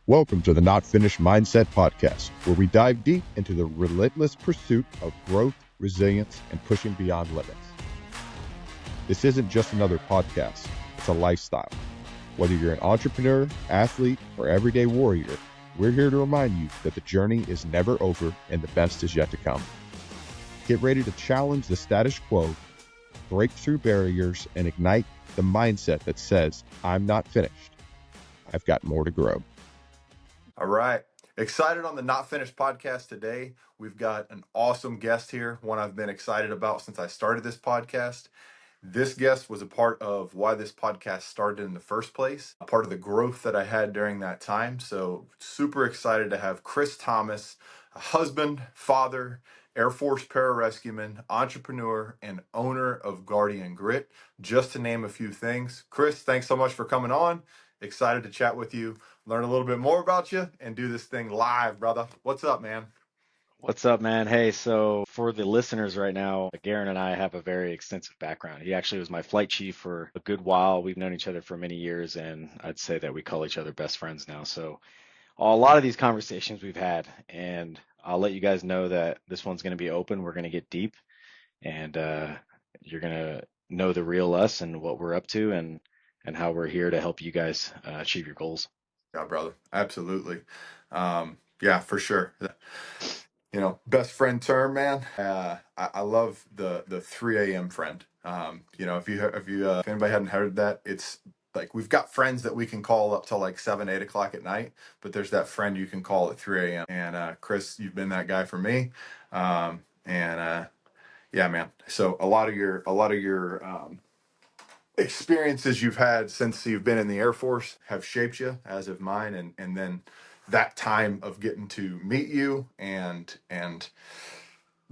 Welcome to the Not Finished Mindset Podcast, where we dive deep into the relentless pursuit of growth, resilience, and pushing beyond limits. This isn't just another podcast, it's a lifestyle. Whether you're an entrepreneur, athlete, or everyday warrior, we're here to remind you that the journey is never over and the best is yet to come. Get ready to challenge the status quo, break through barriers, and ignite the mindset that says, I'm not finished. I've got more to grow. All right. Excited on the Not Finished podcast today. We've got an awesome guest here, one I've been excited about since I started this podcast. This guest was a part of why this podcast started in the first place, a part of the growth that I had during that time. So super excited to have Kris Thomas, a husband, father, Air Force Pararescueman, entrepreneur, and owner of Guardian Grit, just to name a few things. Kris, thanks so much for coming on. Excited to chat with you, learn a little bit more about you, and do this thing live, brother. What's up, man? What's up, man? Hey, so for the listeners right now, Guerin and I have a very extensive background. He actually was my flight chief for a good while. We've known each other for many years, and I'd say that we call each other best friends now. So a lot of these conversations we've had, and I'll let you guys know that this one's going to be open. We're going to get deep, and you're going to know the real us and what we're up to, and how we're here to help you guys achieve your goals. Yeah, brother. Absolutely. Yeah, for sure. Best friend term, man. I love the 3 a.m. friend. If anybody hadn't heard that, it's like we've got friends that we can call up till like 7, 8 o'clock at night, but there's that friend you can call at 3 a.m. And Kris, you've been that guy for me. Yeah, man. So a lot of your experiences you've had since you've been in the Air Force have shaped you, as have mine, and then that time of getting to meet you and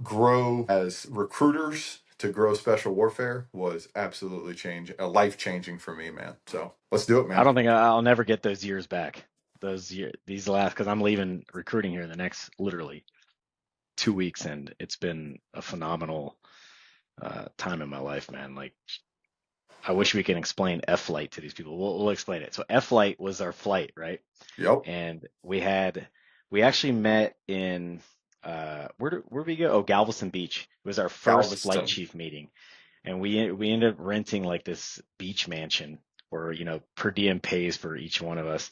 grow as recruiters to grow special warfare was absolutely life changing for me, man. So let's do it, I man. don't think I'll never get those years back. These last, because I'm leaving recruiting here in the next literally 2 weeks, and it's been a phenomenal time in my life, man. Like, I wish we could explain F-Flight to these people. We'll explain it. So F-Flight was our flight, right? Yep. And we actually met in where'd we go? Oh, Galveston Beach. It was our first flight Galveston. chief meeting, and we ended up renting like this beach mansion where per diem pays for each one of us.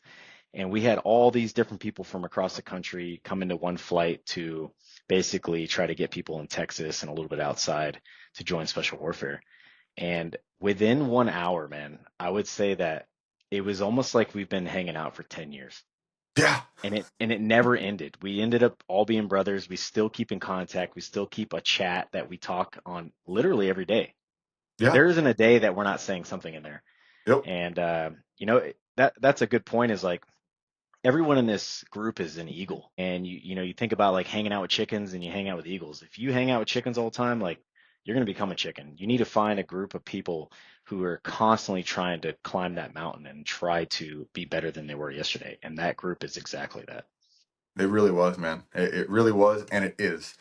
And we had all these different people from across the country come into one flight to basically try to get people in Texas and a little bit outside to join special warfare. And within 1 hour, man, I would say that it was almost like we've been hanging out for 10 years. Yeah. And it never ended. We ended up all being brothers. We still keep in contact. We still keep a chat that we talk on literally every day. Yeah. There isn't a day that we're not saying something in there. Yep. And that's a good point, is like, everyone in this group is an eagle. And you think about like hanging out with chickens and you hang out with eagles. If you hang out with chickens all the time, like, you're going to become a chicken. You need to find a group of people who are constantly trying to climb that mountain and try to be better than they were yesterday. And that group is exactly that. It really was, man. It really was, and it is.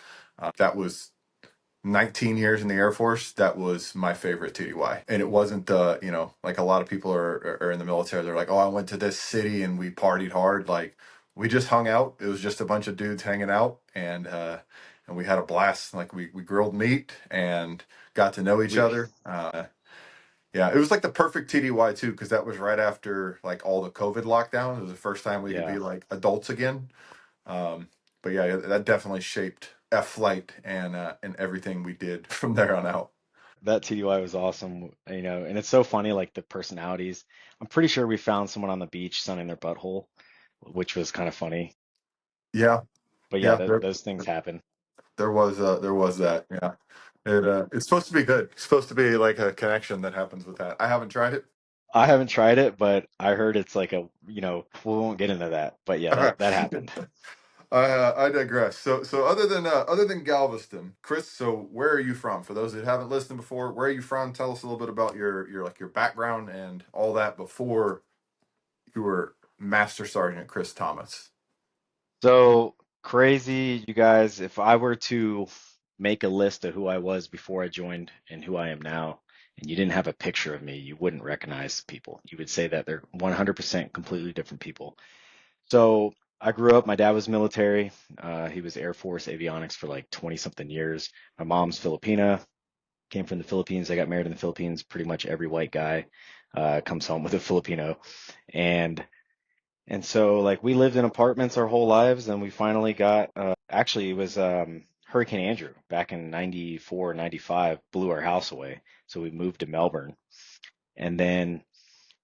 That was 19 years in the Air Force. That was my favorite TDY. And it wasn't, like a lot of people are in the military. They're like, oh, I went to this city and we partied hard. Like, we just hung out. It was just a bunch of dudes hanging out, and we had a blast. Like, we grilled meat and got to know each We, other. Yeah, it was like the perfect TDY too, because that was right after like all the COVID lockdown. It was the first time we could yeah, be like adults again. Um, but yeah, that definitely shaped F Flight and everything we did from there on out. that TDY was awesome, and it's so funny, like the personalities. I'm pretty sure we found someone on the beach sunning their butthole, which was kind of funny. Yeah, But yeah, yeah, those things happen. there was that. Yeah, it's supposed to be good. It's supposed to be like a connection that happens with that. I haven't tried it. I haven't tried it, but I heard it's like we won't get into that. But yeah, All that right. happened. I digress. So other than Galveston, Kris, so where are you from? For those that haven't listened before, where are you from? Tell us a little bit about your background and all that before you were Master Sergeant Kris Thomas. So crazy, you guys. If I were to make a list of who I was before I joined and who I am now, and you didn't have a picture of me, you wouldn't recognize people. You would say that they're 100% completely different people. So I grew up, my dad was military. He was Air Force avionics for like 20 something years. My mom's Filipina, came from the Philippines. I got married in the Philippines. Pretty much every white guy comes home with a Filipino. And and so like we lived in apartments our whole lives, and we finally got actually it was Hurricane Andrew back in 94, 95 blew our house away. So we moved to Melbourne. And then,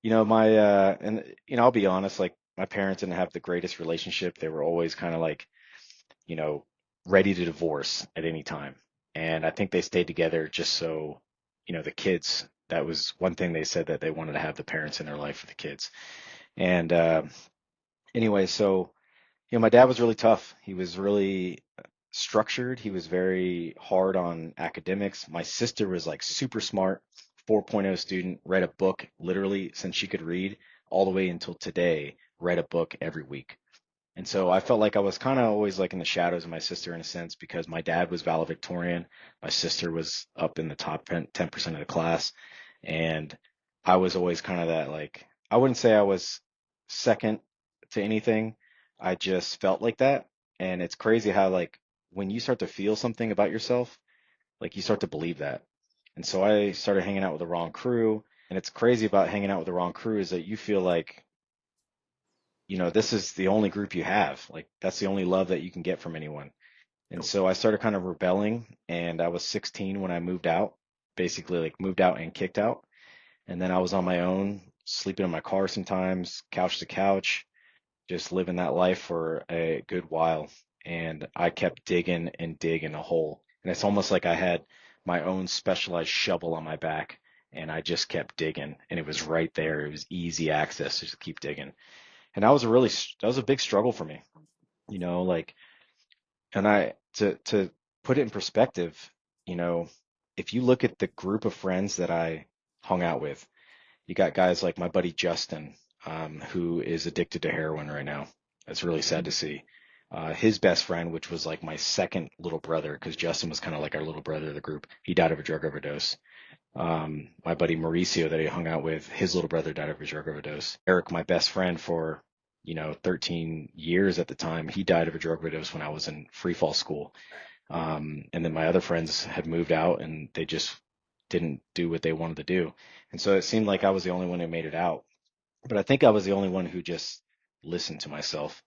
my and I'll be honest, like my parents didn't have the greatest relationship. They were always kind of like, you know, ready to divorce at any time. And I think they stayed together just so, the kids, that was one thing they said, that they wanted to have the parents in their life for the kids. And anyway, so, my dad was really tough. He was really structured. He was very hard on academics. My sister was like super smart, 4.0 student, read a book literally since she could read all the way until today, read a book every week. And so I felt like I was kind of always like in the shadows of my sister in a sense, because my dad was valedictorian. My sister was up in the top 10% of the class. And I was always kind of that, like, I wouldn't say I was second to anything. I just felt like that. And it's crazy how, like, when you start to feel something about yourself, like, you start to believe that. And so I started hanging out with the wrong crew. And it's crazy about hanging out with the wrong crew is that you feel like, this is the only group you have. Like, that's the only love that you can get from anyone. And Yep. so I started kind of rebelling, and I was 16 when I moved out, basically like moved out and kicked out. And then I was on my own, sleeping in my car sometimes, couch to couch, just living that life for a good while. And I kept digging and digging a hole. And it's almost like I had my own specialized shovel on my back, and I just kept digging, and it was right there. It was easy access to just keep digging. And that was a big struggle for me, like, and to put it in perspective, you know, if you look at the group of friends that I hung out with, you got guys like my buddy Justin, who is addicted to heroin right now. It's really sad to see. His best friend, which was like my second little brother, because Justin was kind of like our little brother of the group, he died of a drug overdose. My buddy Mauricio that he hung out with, his little brother died of a drug overdose. Eric, my best friend for, 13 years at the time, he died of a drug overdose when I was in free fall school. And then my other friends had moved out, and they just didn't do what they wanted to do. And so it seemed like I was the only one who made it out. But I think I was the only one who just listened to myself.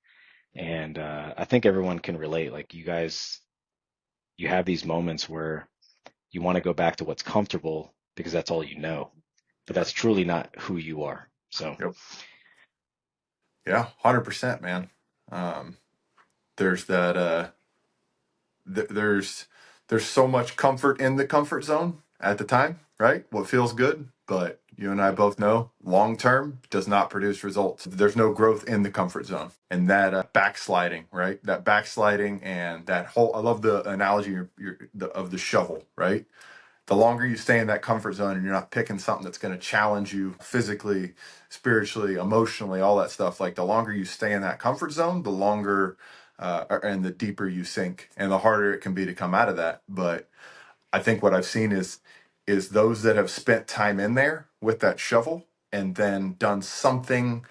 And I think everyone can relate. Like, you guys, you have these moments where you want to go back to what's comfortable because that's all you know, but Yeah. that's truly not who you are. So, Yep. Yeah. 100%, man. Um, there's that. There's so much comfort in the comfort zone at the time, right? What feels good, but you and I both know long term does not produce results. There's no growth in the comfort zone, and that backsliding, right? That backsliding and that whole. I love the analogy of the shovel, right? The longer you stay in that comfort zone and you're not picking something that's going to challenge you physically, spiritually, emotionally, all that stuff, like the longer you stay in that comfort zone, the longer and the deeper you sink and the harder it can be to come out of that. But I think what I've seen is those that have spent time in there with that shovel and then done something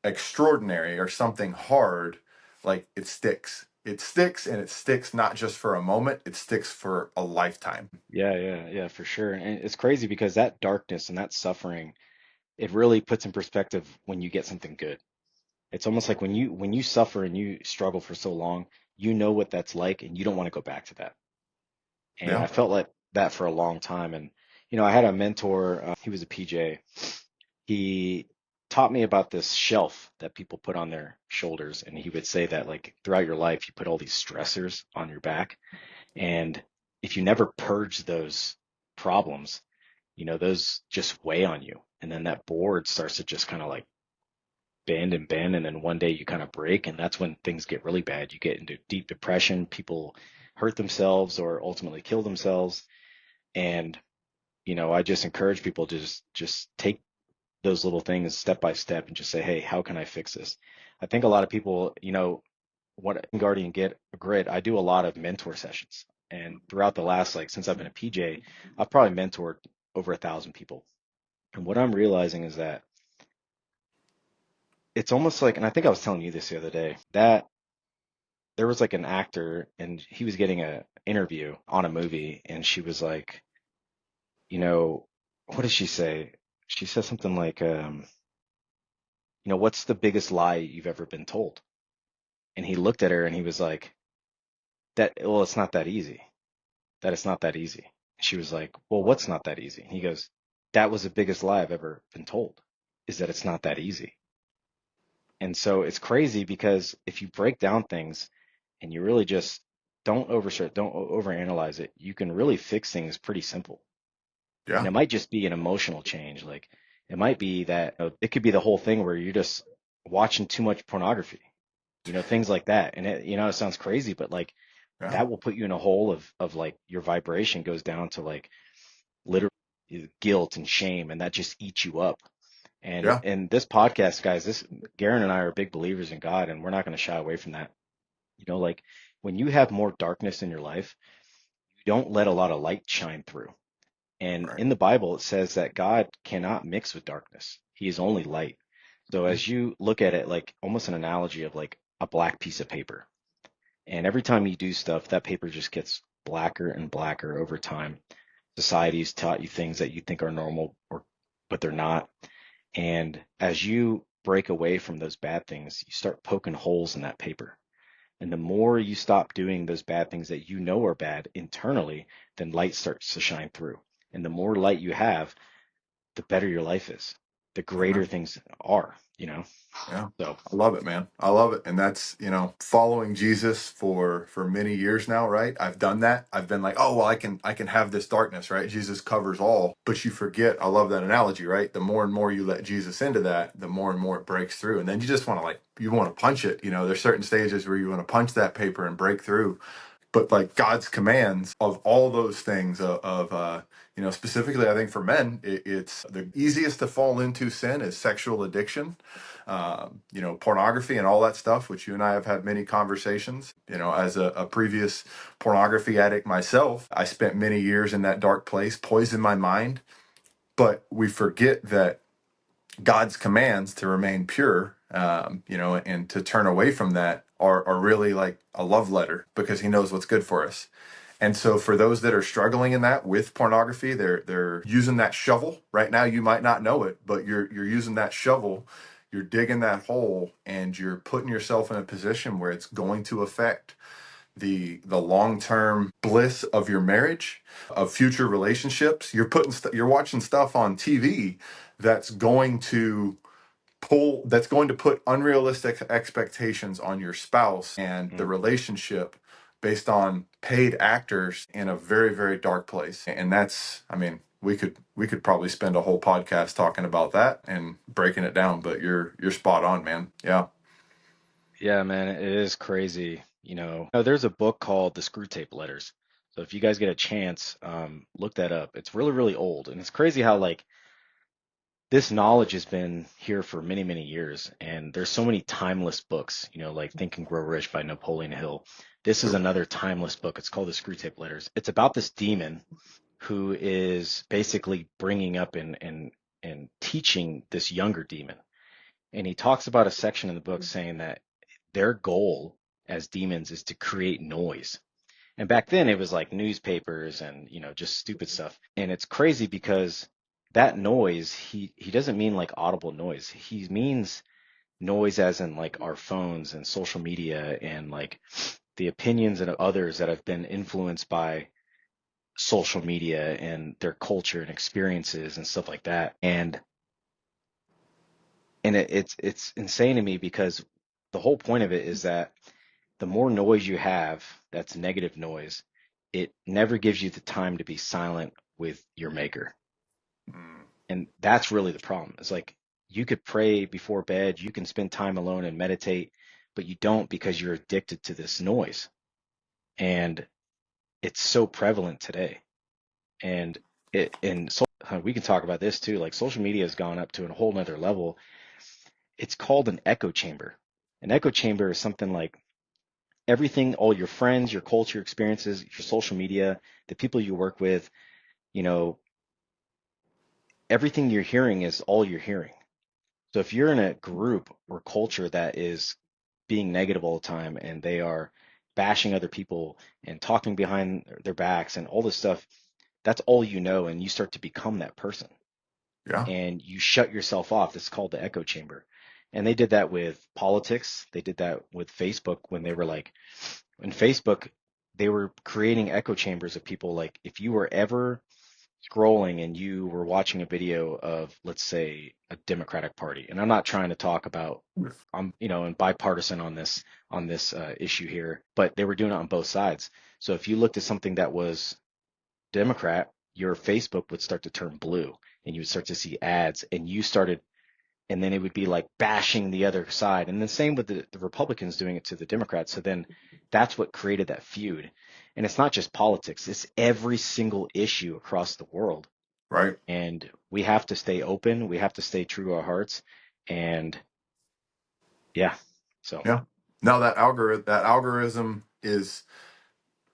extraordinary or something hard, like it sticks. It sticks, and it sticks not just for a moment, it sticks for a lifetime. yeah, yeah, yeah, for sure. And it's crazy because that darkness and that suffering, it really puts in perspective when you get something good. It's almost like when you suffer and you struggle for so long, you know what that's like, and you don't want to go back to that. And Yeah. I felt like that for a long time. And, I had a mentor, he was a PJ. He taught me about this shelf that people put on their shoulders. And he would say that, like, throughout your life, you put all these stressors on your back. And if you never purge those problems, those just weigh on you. And then that board starts to just kind of like bend and bend. And then one day you kind of break. And that's when things get really bad. You get into deep depression. People hurt themselves or ultimately kill themselves. And, I just encourage people to just take those little things step by step and just say, hey, how can I fix this? I think a lot of people, what Guardian get grit, I do a lot of mentor sessions. And throughout the last, like, since I've been a PJ, I've probably mentored over 1,000 people. And what I'm realizing is that it's almost like, and I think I was telling you this the other day, that there was like an actor and he was getting a interview on a movie, and she was like, you know, what did she say? She said something like, what's the biggest lie you've ever been told? And he looked at her and he was like, well, it's not that easy. That it's not that easy. She was like, well, what's not that easy? And he goes, that was the biggest lie I've ever been told, is that it's not that easy. And so it's crazy because if you break down things and you really just don't overanalyze it, you can really fix things pretty simple. And Yeah. it might just be an emotional change. Like it might be that it could be the whole thing where you're just watching too much pornography, things like that. And it sounds crazy, but like Yeah. that will put you in a hole of like your vibration goes down to like literally guilt and shame, and that just eats you up. Yeah. And this podcast, guys, this Garen and I are big believers in God, and we're not going to shy away from that. Like when you have more darkness in your life, you don't let a lot of light shine through. And Right. in the Bible, it says that God cannot mix with darkness. He is only light. So Mhm. as you look at it, like almost an analogy of like a black piece of paper, and every time you do stuff, that paper just gets blacker and blacker over time. Society's taught you things that you think are normal, but they're not. And as you break away from those bad things, you start poking holes in that paper. And the more you stop doing those bad things that you know are bad internally, then light starts to shine through. And the more light you have, the better your life is, the greater Amen. things are. Yeah. So I love it, man. I love it. And that's, following Jesus for many years now, right? I've done that. I've been like, oh, well, I can have this darkness, right? Jesus covers all. But you forget, I love that analogy, right? The more and more you let Jesus into that, the more and more it breaks through. And then you just want to you want to punch it. There's certain stages where you want to punch that paper and break through. But like God's commands of all those things specifically, I think for men, it's the easiest to fall into sin is sexual addiction, pornography and all that stuff, which you and I have had many conversations. As a previous pornography addict myself, I spent many years in that dark place, poisoned my mind. But we forget that God's commands to remain pure, and to turn away from that are really like a love letter because He knows what's good for us. And so for those that are struggling in that with pornography, they're using that shovel right now. You might not know it, but you're using that shovel, you're digging that hole, and you're putting yourself in a position where it's going to affect the long-term bliss of your marriage, of future relationships. You're watching stuff on TV that's going to that's going to put unrealistic expectations on your spouse and the mm, relationship based on paid actors in a very, very dark place. And that's, I mean, we could probably spend a whole podcast talking about that and breaking it down, but you're spot on, man. Yeah. yeah, man, it is crazy. There's a book called The Screw Tape Letters. So if you guys get a chance, look that up. It's really, really old, and it's crazy how like this knowledge has been here for many, many years, and there's so many timeless books, like Think and Grow Rich by Napoleon Hill. This is True. another timeless book. It's called The Screw Tape Letters. It's about this demon who is basically bringing up and teaching this younger demon. And he talks about a section in the book saying that their goal as demons is to create noise. And back then it was like newspapers and, just stupid stuff. And it's crazy because that noise, he doesn't mean like audible noise. He means noise as in like our phones and social media and like the opinions of others that have been influenced by social media and their culture and experiences and stuff like that. And it's insane to me because the whole point of it is that the more noise you have, that's negative noise, it never gives you the time to be silent with your maker. Mm, And that's really the problem. It's like you could pray before bed, you can spend time alone and meditate, but you don't because you're addicted to this noise. And it's so prevalent today. And we can talk about this too. Like social media has gone up to a whole nother level. It's called an echo chamber. An echo chamber is something like everything, all your friends, your culture, experiences, your social media, the people you work with, you know, everything you're hearing is all you're hearing. So if you're in a group or culture that is being negative all the time and they are bashing other people and talking behind their backs and all this stuff, that's all you know, and you start to become that person Yeah. and you shut yourself off. It's called the echo chamber. And they did that with politics. They did that with Facebook when they were like, in Facebook, they were creating echo chambers of people. Like if you were ever scrolling and you were watching a video of, let's say, a Democratic Party, and I'm not trying to talk about, I'm, and bipartisan on this issue here, but they were doing it on both sides. So if you looked at something that was Democrat, your Facebook would start to turn blue, and you would start to see ads, and you started, and then it would be like bashing the other side, and the same with the Republicans doing it to the Democrats. So then that's what created that feud. And it's not just politics; it's every single issue across the world, Right. and we have to stay open. We have to stay true to our hearts. And yeah, so Yeah. Now that algorithm is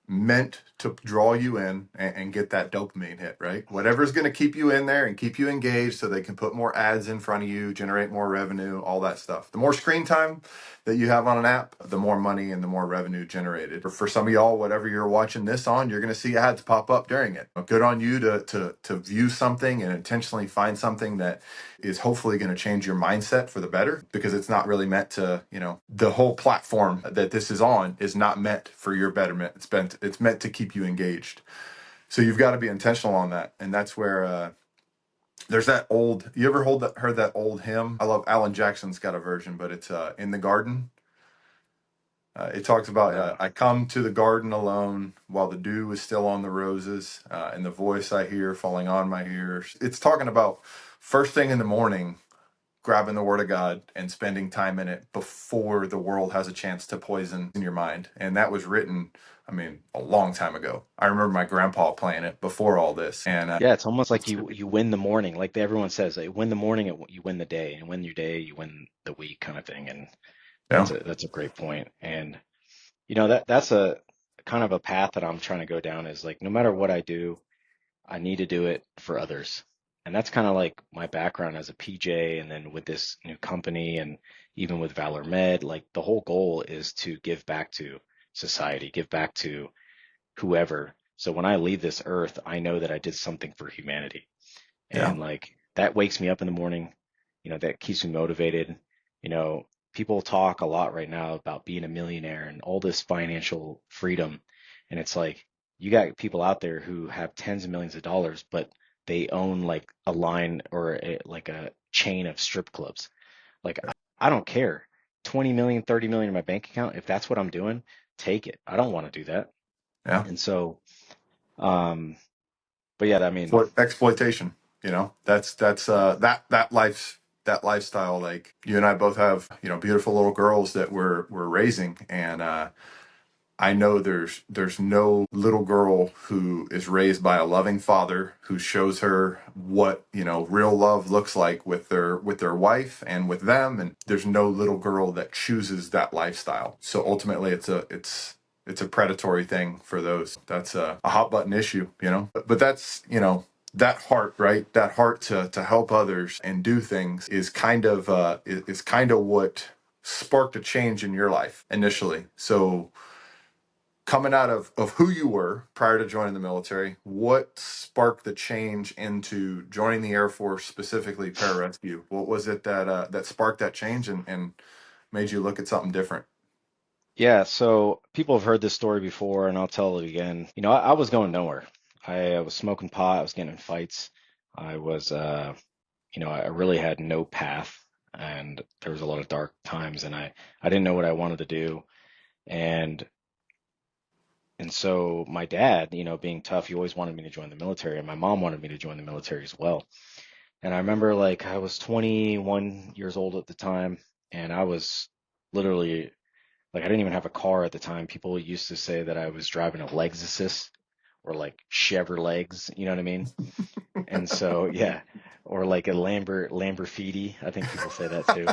meant to draw you in and get that dopamine hit, right? Whatever's going to keep you in there and keep you engaged so they can put more ads in front of you, generate more revenue, all that stuff. The more screen time that you have on an app, the more money and the more revenue generated. For some of y'all, whatever you're watching this on, you're going to see ads pop up during it. Good on you to view something and intentionally find something that is hopefully going to change your mindset for the better, because it's not really meant to, the whole platform that this is on is not meant for your betterment. It's meant to keep you engaged. So you've got to be intentional on that. And that's where there's that old, you ever heard that old hymn? I love Alan Jackson's got a version, but it's In the Garden. It talks about, no. I come to the garden alone while the dew is still on the roses, and the voice I hear falling on my ears. It's talking about first thing in the morning, grabbing the word of God and spending time in it before the world has a chance to poison your mind. And that was written, I mean, a long time ago. I remember my grandpa playing it before all this. And Yeah, it's almost like you win the morning, like everyone says, like, win the morning, you win the day, and win your day, you win the week, kind of thing. And yeah, that's a great point. And that's a kind of a path that I'm trying to go down, is like no matter what I do, I need to do it for others. And that's kind of like my background as a PJ, and then with this new company, and even with Valor Med, like the whole goal is to give back to society, give back to whoever. So when I leave this earth, I know that I did something for humanity. yeah, And like that wakes me up in the morning, that keeps me motivated. You know, People talk a lot right now about being a millionaire and all this financial freedom. And it's like you got people out there who have tens of millions of dollars, but they own like a line or like a chain of strip clubs. Like I don't care. 20 million, 30 million in my bank account, if that's what I'm doing, take it. I don't want to do that. yeah. And so, um, but yeah, I mean, What exploitation, that lifestyle. Like you and I both have, beautiful little girls that we're raising. And I know there's no little girl who is raised by a loving father who shows her what, real love looks like with their wife and with them. And there's no little girl that chooses that lifestyle. So ultimately it's a predatory thing for those. That's a hot button issue. But that's, that heart, right? That heart to help others and do things is kind of is kind of what sparked a change in your life initially. So coming out of who you were prior to joining the military, what sparked the change into joining the Air Force, specifically pararescue? What was it that sparked that change and made you look at something different? yeah, so people have heard this story before, and I'll tell it again. I was going nowhere. I was smoking pot, I was getting in fights. I was, I really had no path, and there was a lot of dark times, and I didn't know what I wanted to do. And and so my dad, being tough, he always wanted me to join the military, and my mom wanted me to join the military as well. And I remember like I was 21 years old at the time, and I was literally like I didn't even have a car at the time. People used to say that I was driving a Lexus or like Chevrolegs, you know what I mean? And so yeah, or like a Lamborghini. I think people say that too.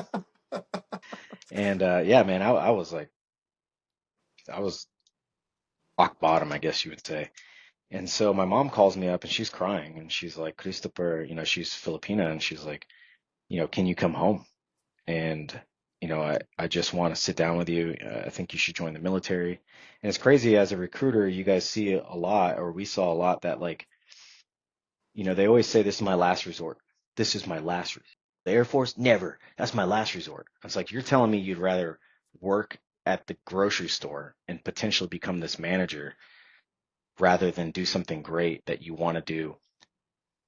And yeah, man, I was like I was rock bottom, I guess you would say. And so my mom calls me up and she's crying and she's like, Christopher, she's Filipina and she's like, can you come home? and I just want to sit down with you. I think you should join the military. And it's crazy, as a recruiter, you guys see a lot, or we saw a lot, that like, they always say, this is my last resort. This is my last resort. The Air Force, never. That's my last resort. It's like, you're telling me you'd rather work at the grocery store and potentially become this manager rather than do something great that you want to do.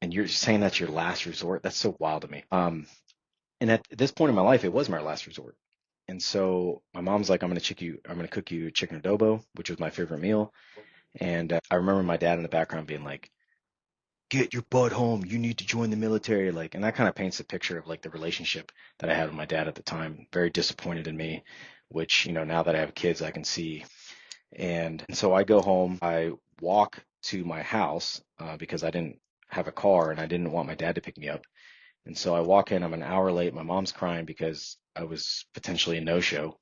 And you're saying that's your last resort. That's so wild to me. And at this point in my life, it was my last resort. And so my mom's like, I'm going to cook you chicken adobo, which was my favorite meal. And I remember my dad in the background being like, get your butt home. You need to join the military. Like, and that kind of paints a picture of like the relationship that I had with my dad at the time. Very disappointed in me, which, now that I have kids, I can see. And so I go home, I walk to my house because I didn't have a car and I didn't want my dad to pick me up. And so I walk in, I'm an hour late. My mom's crying because I was potentially a no-show.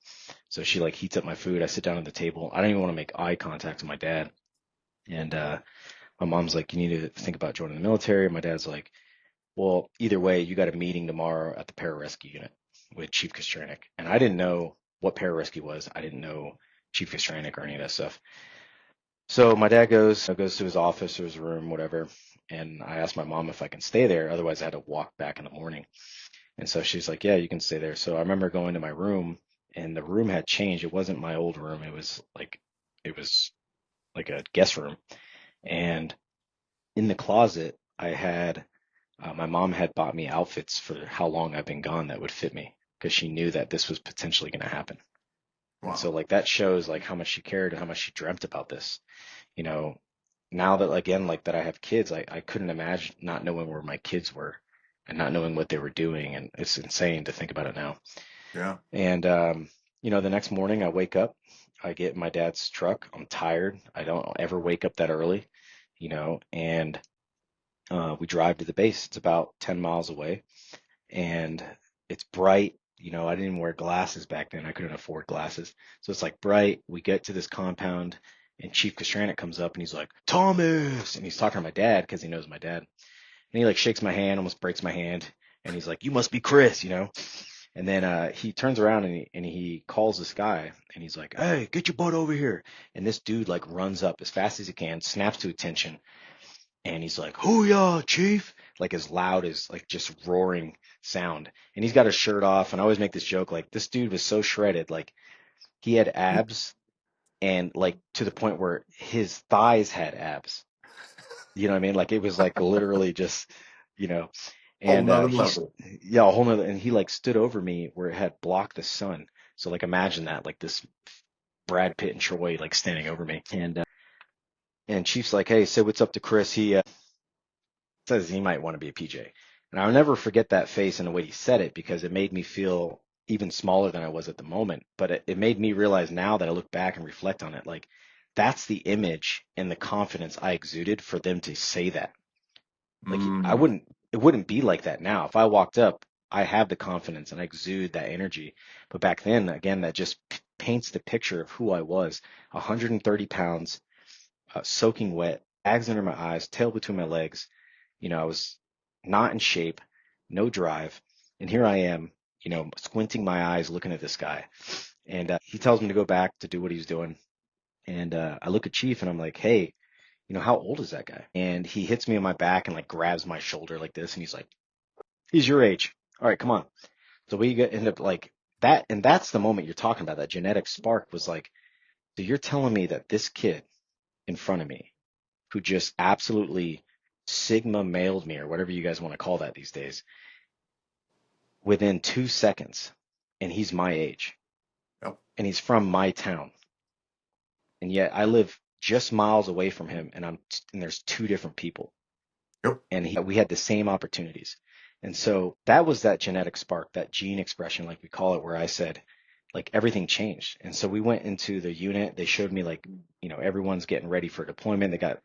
So she like heats up my food. I sit down at the table. I don't even want to make eye contact with my dad. And my mom's like, you need to think about joining the military. My dad's like, well, either way, you got a meeting tomorrow at the pararescue unit with Chief Kostranik. And I didn't know what pararescue was. I didn't know Chief Kostranik or any of that stuff. So my dad goes to his office or his room, whatever. And I asked my mom if I can stay there. Otherwise, I had to walk back in the morning. And so she's like, yeah, you can stay there. So I remember going to my room, and the room had changed. It wasn't my old room. It was like a guest room. And in the closet, I had my mom had bought me outfits for how long I've been gone that would fit me, because she knew that this was potentially going to happen. And so Wow. like that shows like how much she cared and how much she dreamt about this. You know, now that again, like that I have kids, I couldn't imagine not knowing where my kids were and not knowing what they were doing. And it's insane to think about it now. Yeah. And, the next morning I wake up, I get in my dad's truck. I'm tired. I don't ever wake up that early, and we drive to the base. It's about 10 miles away, and it's bright. I didn't wear glasses back then. I couldn't afford glasses. So it's like bright. We get to this compound, and Chief Kostranik comes up and he's like, Thomas! And he's talking to my dad because he knows my dad. And he like shakes my hand, almost breaks my hand. And he's like, you must be Kris. And then he turns around and he calls this guy and he's like, hey, get your butt over here. And this dude like runs up as fast as he can, snaps to attention. And he's like, "Hoo-yah, chief!" Like as loud as like just roaring sound. And he's got his shirt off. And I always make this joke, like this dude was so shredded, like he had abs, and like to the point where his thighs had abs. You know what I mean? Like it was like literally just, you know. Whole And nother he's level. yeah, a whole nother. And he like stood over me where it had blocked the sun. So like imagine that, like this Brad Pitt and Troy like standing over me. And Chief's like, "Hey, say what's up to Kris. He says he might want to be a PJ." And I'll never forget that face and the way he said it, because it made me feel even smaller than I was at the moment. But it made me realize now that I look back and reflect on it, like that's the image and the confidence I exuded for them to say that. Like Mm. it wouldn't be like that now. If I walked up, I have the confidence and I exude that energy. But back then, again, that just paints the picture of who I was. 130 pounds, soaking wet, bags under my eyes, tail between my legs. I was not in shape, no drive. And here I am, squinting my eyes, looking at this guy. And he tells me to go back to do what he's doing. And I look at Chief and I'm like, hey, how old is that guy? And he hits me on my back and like grabs my shoulder like this. And he's like, he's your age. All right, come on. So end up like that. And that's the moment you're talking about. That genetic spark was like, so you're telling me that this kid in front of me, who just absolutely sigma mailed me, or whatever you guys want to call that these days, within 2 seconds, and he's my age, Yep. and he's from my town, and yet I live just miles away from him, and there's two different people, Yep. and we had the same opportunities. And so that was that genetic spark, that gene expression, like we call it, where I said, like everything changed. And so we went into the unit. They showed me like, everyone's getting ready for deployment. They got,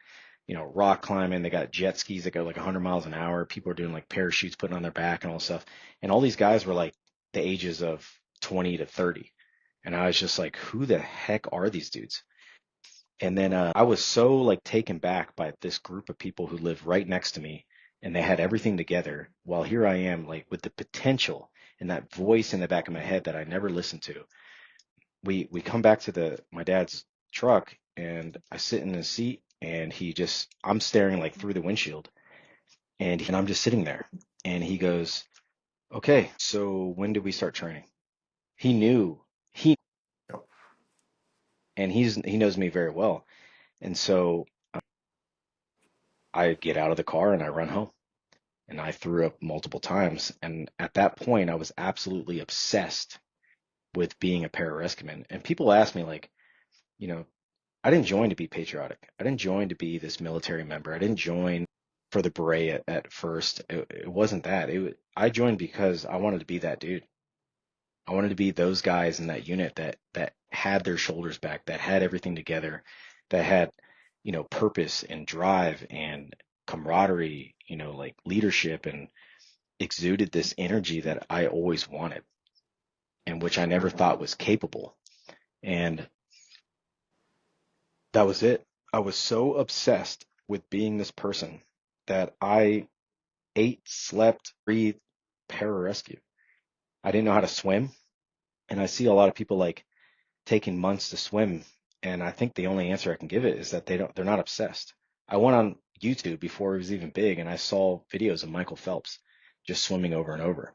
rock climbing. They got jet skis that go like 100 miles an hour. People are doing like parachutes, putting on their back and all this stuff. And all these guys were like the ages of 20 to 30. And I was just like, who the heck are these dudes? And then I was so like taken back by this group of people who lived right next to me, and they had everything together, while here I am like with the potential and that voice in the back of my head that I never listened to. We come back to my dad's truck, and I sit in the seat, and I'm staring like through the windshield, and I'm just sitting there, and he goes, "Okay, so when did we start training?" He knew he Yep. and he knows me very well, and so I get out of the car and I run home. And I threw up multiple times. And at that point, I was absolutely obsessed with being a pararescueman. And people ask me, like, you know, I didn't join to be patriotic. I didn't join to be this military member. I didn't join for the beret at first. It wasn't that. I joined because I wanted to be that dude. I wanted to be those guys in that unit that had their shoulders back, that had everything together, that had, purpose and drive and camaraderie, like leadership, and exuded this energy that I always wanted and which I never thought was capable. And that was it. I was so obsessed with being this person that I ate, slept, breathed pararescue. I didn't know how to swim. And I see a lot of people like taking months to swim. And I think the only answer I can give it is that they're not obsessed. I went on YouTube before it was even big, and I saw videos of Michael Phelps just swimming over and over.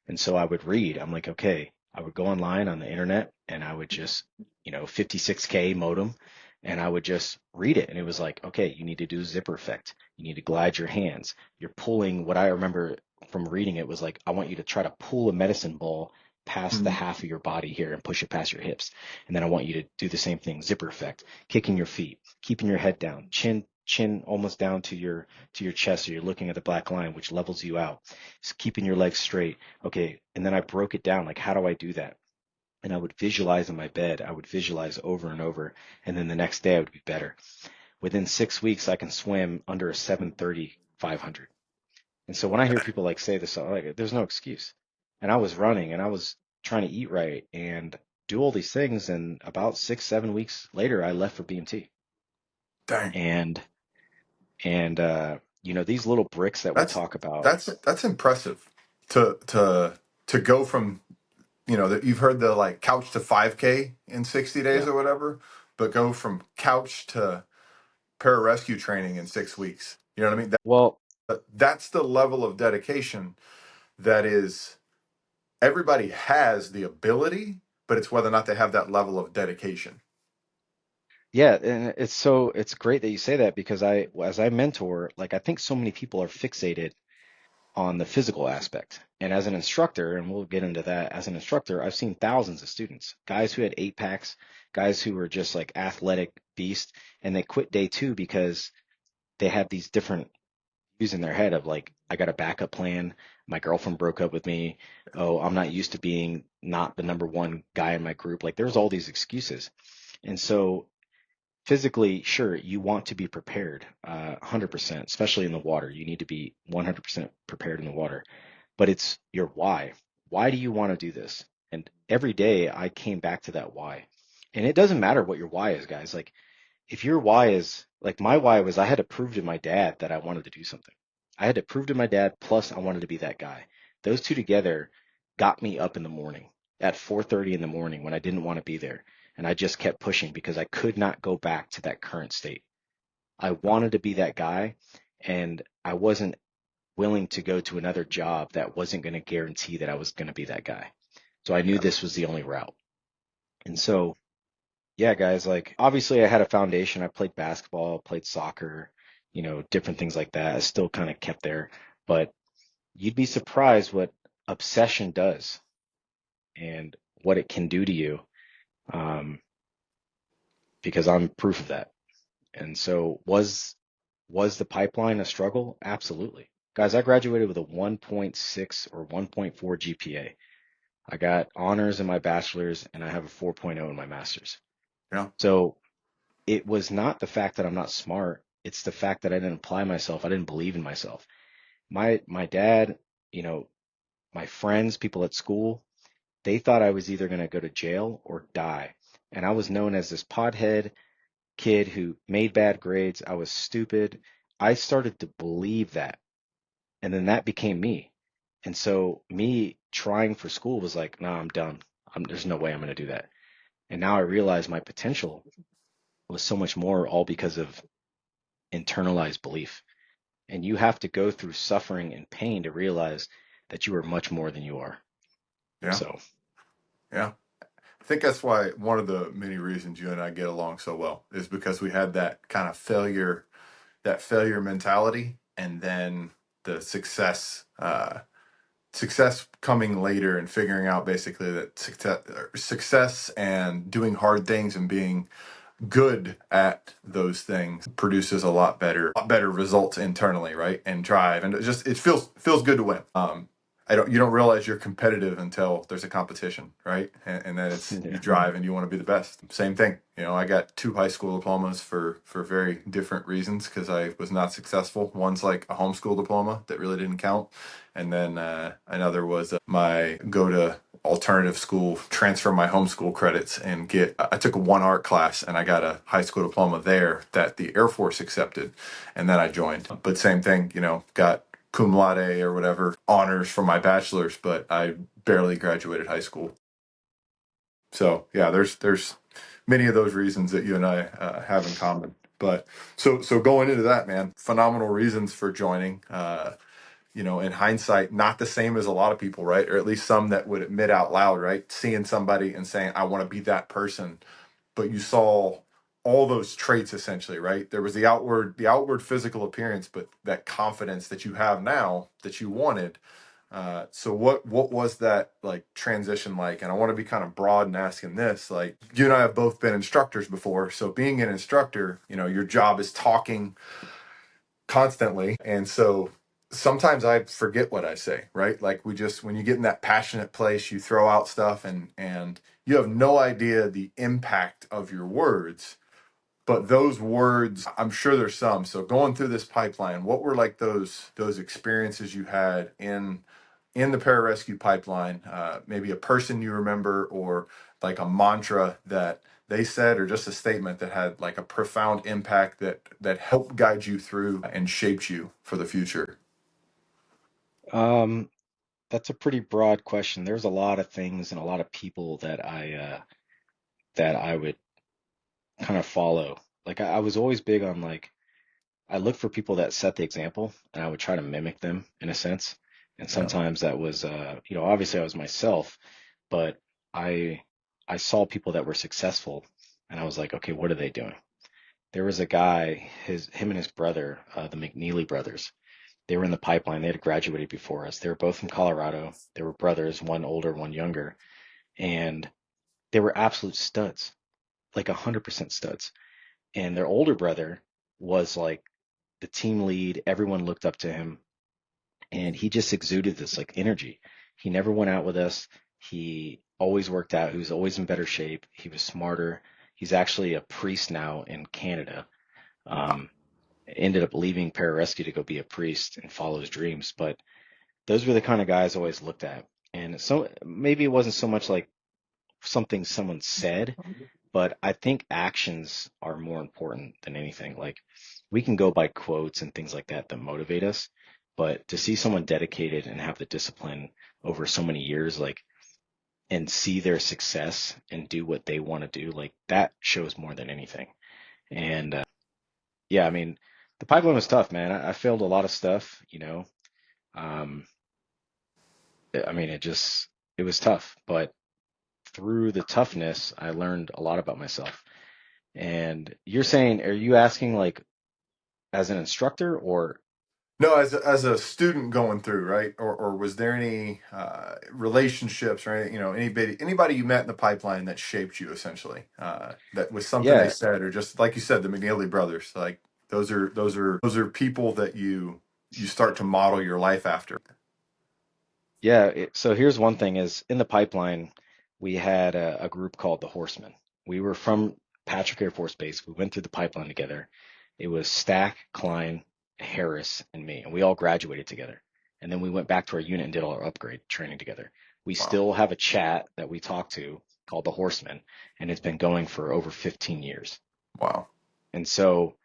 And so I would read. I'm like, okay, I would go online on the internet, and I would just, 56K modem, and I would just read it. And it was like, okay, you need to do zipper effect. You need to glide your hands. You're pulling. What I remember from reading it was like, I want you to try to pull a medicine ball past the Mhm. half of your body here and push it past your hips. And then I want you to do the same thing, zipper effect, kicking your feet, keeping your head down, chin almost down to your chest, so you're looking at the black line, which levels you out. Just keeping your legs straight. Okay. And then I broke it down. Like, how do I do that? And I would visualize in my bed. I would visualize over and over. And then the next day I would be better. Within 6 weeks, I can swim under a 730 500. And so when I hear people like say this, I'm like, there's no excuse. And I was running and I was trying to eat right and do all these things. And about 6, 7 weeks later, I left for BMT. Dang. And, these little bricks that we That's talk about. that's impressive to go from, that you've heard the like couch to 5K in 60 days Yeah. or whatever, but go from couch to pararescue training in 6 weeks. You know what I mean? Well, That's the level of dedication that is, everybody has the ability, but it's whether or not they have that level of dedication. yeah, and it's great that you say that, because as I mentor, like, I think so many people are fixated on the physical aspect. And as an instructor, and we'll get into that, as an instructor, I've seen thousands of students, guys who had 8 packs, guys who were just like athletic beasts, and they quit day 2 because they have these different views in their head of like, I got a backup plan. My girlfriend broke up with me. Oh, I'm not used to being not the number one guy in my group. Like, there's all these excuses. And so physically, sure, you want to be prepared, 100%, especially in the water. You need to be 100% prepared in the water, but it's your why. Why do you want to do this? And every day I came back to that why. And it doesn't matter what your why is, guys. Like, if your why is like, my why was, I had to prove to my dad that I wanted to do something. I had to prove to my dad, plus I wanted to be that guy. Those two together got me up in the morning at 4:30 in the morning when I didn't want to be there. And I just kept pushing because I could not go back to that current state. I wanted to be that guy, and I wasn't willing to go to another job that wasn't going to guarantee that I was going to be that guy. So I knew Yeah. this was the only route. And so, yeah, guys, like, obviously I had a foundation. I played basketball, played soccer, different things like that. I still kind of kept there, but you'd be surprised what obsession does and what it can do to you. Um, because I'm proof of that. And so, was the pipeline a struggle? Absolutely. Guys, I graduated with a 1.6 or 1.4 GPA. I got honors in my bachelor's, and I have a 4.0 in my master's. Yeah. So it was not the fact that I'm not smart. It's the fact that I didn't apply myself. I didn't believe in myself. My dad, you know, my friends, people at school, they thought I was either going to go to jail or die. And I was known as this pothead kid who made bad grades. I was stupid. I started to believe that. And then that became me. And so me trying for school was like, nah, I'm done. There's no way I'm going to do that. And now I realize my potential was so much more, all because of internalized belief. And you have to go through suffering and pain to realize that you are much more than you are. Yeah. So, Yeah. I think that's why one of the many reasons you and I get along so well is because we had that kind of failure mentality, and then the success coming later, and figuring out basically that success and doing hard things and being good at those things produces a lot better results internally, right? And drive, and it feels good to win. You don't realize you're competitive until there's a competition, right? And then it's you yeah. drive and you want to be the best. Same thing. I got two high school diplomas for very different reasons, because I was not successful. One's like a homeschool diploma that really didn't count, and then another was my go to alternative school, transfer my homeschool credits, and I took a one art class, and I got a high school diploma there that the Air Force accepted, and then I joined. But same thing, got cum laude or whatever honors from my bachelor's, but I barely graduated high school. So yeah, there's many of those reasons that you and I have in common. But so going into that, man, phenomenal reasons for joining. In hindsight, not the same as a lot of people, right? Or at least some that would admit out loud, right? Seeing somebody and saying, I want to be that person. But you saw all those traits essentially, right? There was the outward physical appearance, but that confidence that you have now that you wanted. So what was that like transition like? And I want to be kind of broad in asking this. Like, you and I have both been instructors before. So being an instructor, your job is talking constantly. And so sometimes I forget what I say, right? Like, when you get in that passionate place, you throw out stuff, and you have no idea the impact of your words. But those words, I'm sure there's some. So going through this pipeline, what were like those experiences you had in the pararescue pipeline? Maybe a person you remember, or like a mantra that they said, or just a statement that had like a profound impact that helped guide you through and shaped you for the future. Um, that's a pretty broad question. There's a lot of things and a lot of people that I would kind of follow. Like I was always big on like I look for people that set the example, and I would try to mimic them in a sense. And Yeah. sometimes that was, obviously I was myself, but I I saw people that were successful, and I was like, okay, what are they doing? There was a guy, him and his brother, the McNeely brothers. They were in the pipeline. They had graduated before us. They were both from Colorado. They were brothers, one older, one younger, and they were absolute studs, like 100% studs. And their older brother was like the team lead. Everyone looked up to him, and he just exuded this like energy. He never went out with us. He always worked out. He was always in better shape. He was smarter. He's actually a priest now in Canada. Um, Ended up leaving pararescue to go be a priest and follow his dreams. But those were the kind of guys I always looked at. And so maybe it wasn't so much like something someone said, but I think actions are more important than anything. Like we can go by quotes and things like that motivate us, but to see someone dedicated and have the discipline over so many years, like, and see their success and do what they want to do, like that shows more than anything. And yeah, I mean, the pipeline was tough, man. I failed a lot of stuff. Um, I mean, it was tough, but through the toughness, I learned a lot about myself. And you're saying, are you asking like as an instructor or No, as a student going through, right? Or was there any relationships, right? Anybody you met in the pipeline that shaped you essentially? That was something they yeah, said, or just like you said, the McNeely brothers. Like those are people that you start to model your life after. yeah. So here's one thing is in the pipeline, we had a group called the Horsemen. We were from Patrick Air Force Base. We went through the pipeline together. It was Stack, Klein, Harris, and me, and we all graduated together. And then we went back to our unit and did all our upgrade training together. We Wow, still have a chat that we talk to called the Horsemen, and it's been going for over 15 years. wow, And so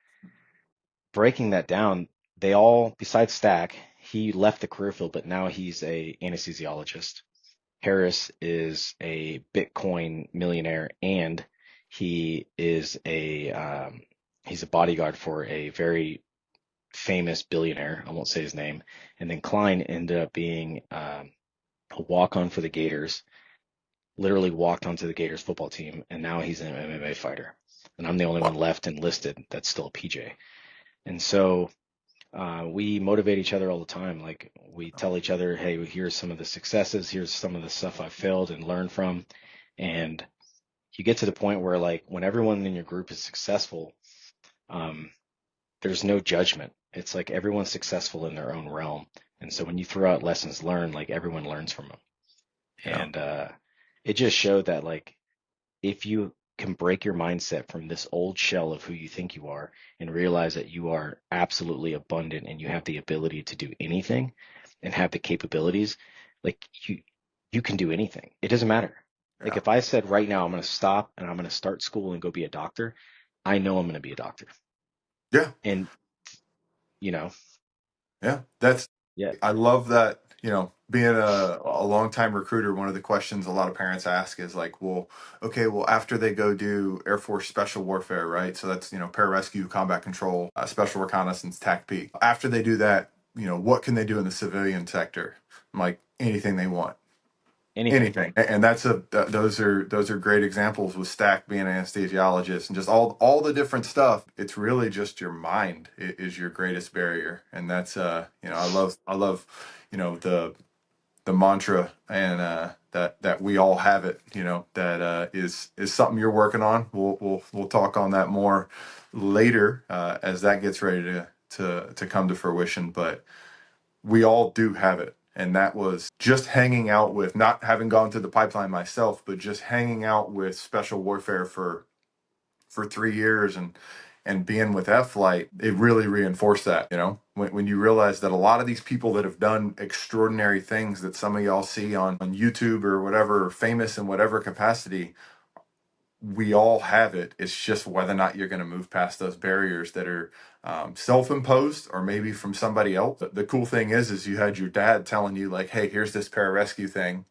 breaking that down, they all, besides Stack, he left the career field, but now he's a anesthesiologist. Harris is a Bitcoin millionaire, and he is he's a bodyguard for a very famous billionaire. I won't say his name. And then Klein ended up being a walk-on for the Gators, literally walked onto the Gators football team, and now he's an MMA fighter. And I'm the only one left enlisted that's still a PJ. And so we motivate each other all the time. Like we tell each other, hey, here's some of the successes, here's some of the stuff I've failed and learned from. And you get to the point where like when everyone in your group is successful, um, there's no judgment. It's like everyone's successful in their own realm. And so when you throw out lessons learned, like everyone learns from them. Yeah. And it just showed that like if you can break your mindset from this old shell of who you think you are and realize that you are absolutely abundant and you have the ability to do anything and have the capabilities, like you can do anything. It doesn't matter. Like Yeah. if I said right now I'm going to stop and I'm going to start school and go be a doctor, I know I'm going to be a doctor. Yeah. And you know, Yeah. yeah, I love that, being a longtime recruiter, one of the questions a lot of parents ask is like, well, okay, well, after they go do Air Force Special Warfare, right? So that's, pararescue, combat control, special reconnaissance, TACP. After they do that, what can they do in the civilian sector? I'm like, anything they want. anything. Anything, and those are great examples with Stack being an anesthesiologist and just all the different stuff. It's really just your mind is your greatest barrier, and that's I love the mantra and that we all have it. That is something you're working on. We'll talk on that more later as that gets ready to come to fruition, but we all do have it. And that was just hanging out with, not having gone through the pipeline myself, but just hanging out with special warfare for 3 years and being with F-Flight, it really reinforced that, when you realize that a lot of these people that have done extraordinary things that some of y'all see on YouTube or whatever, famous in whatever capacity, we all have it. It's just whether or not you're going to move past those barriers that are self-imposed or maybe from somebody else. But the cool thing is you had your dad telling you like, hey, here's this pararescue thing.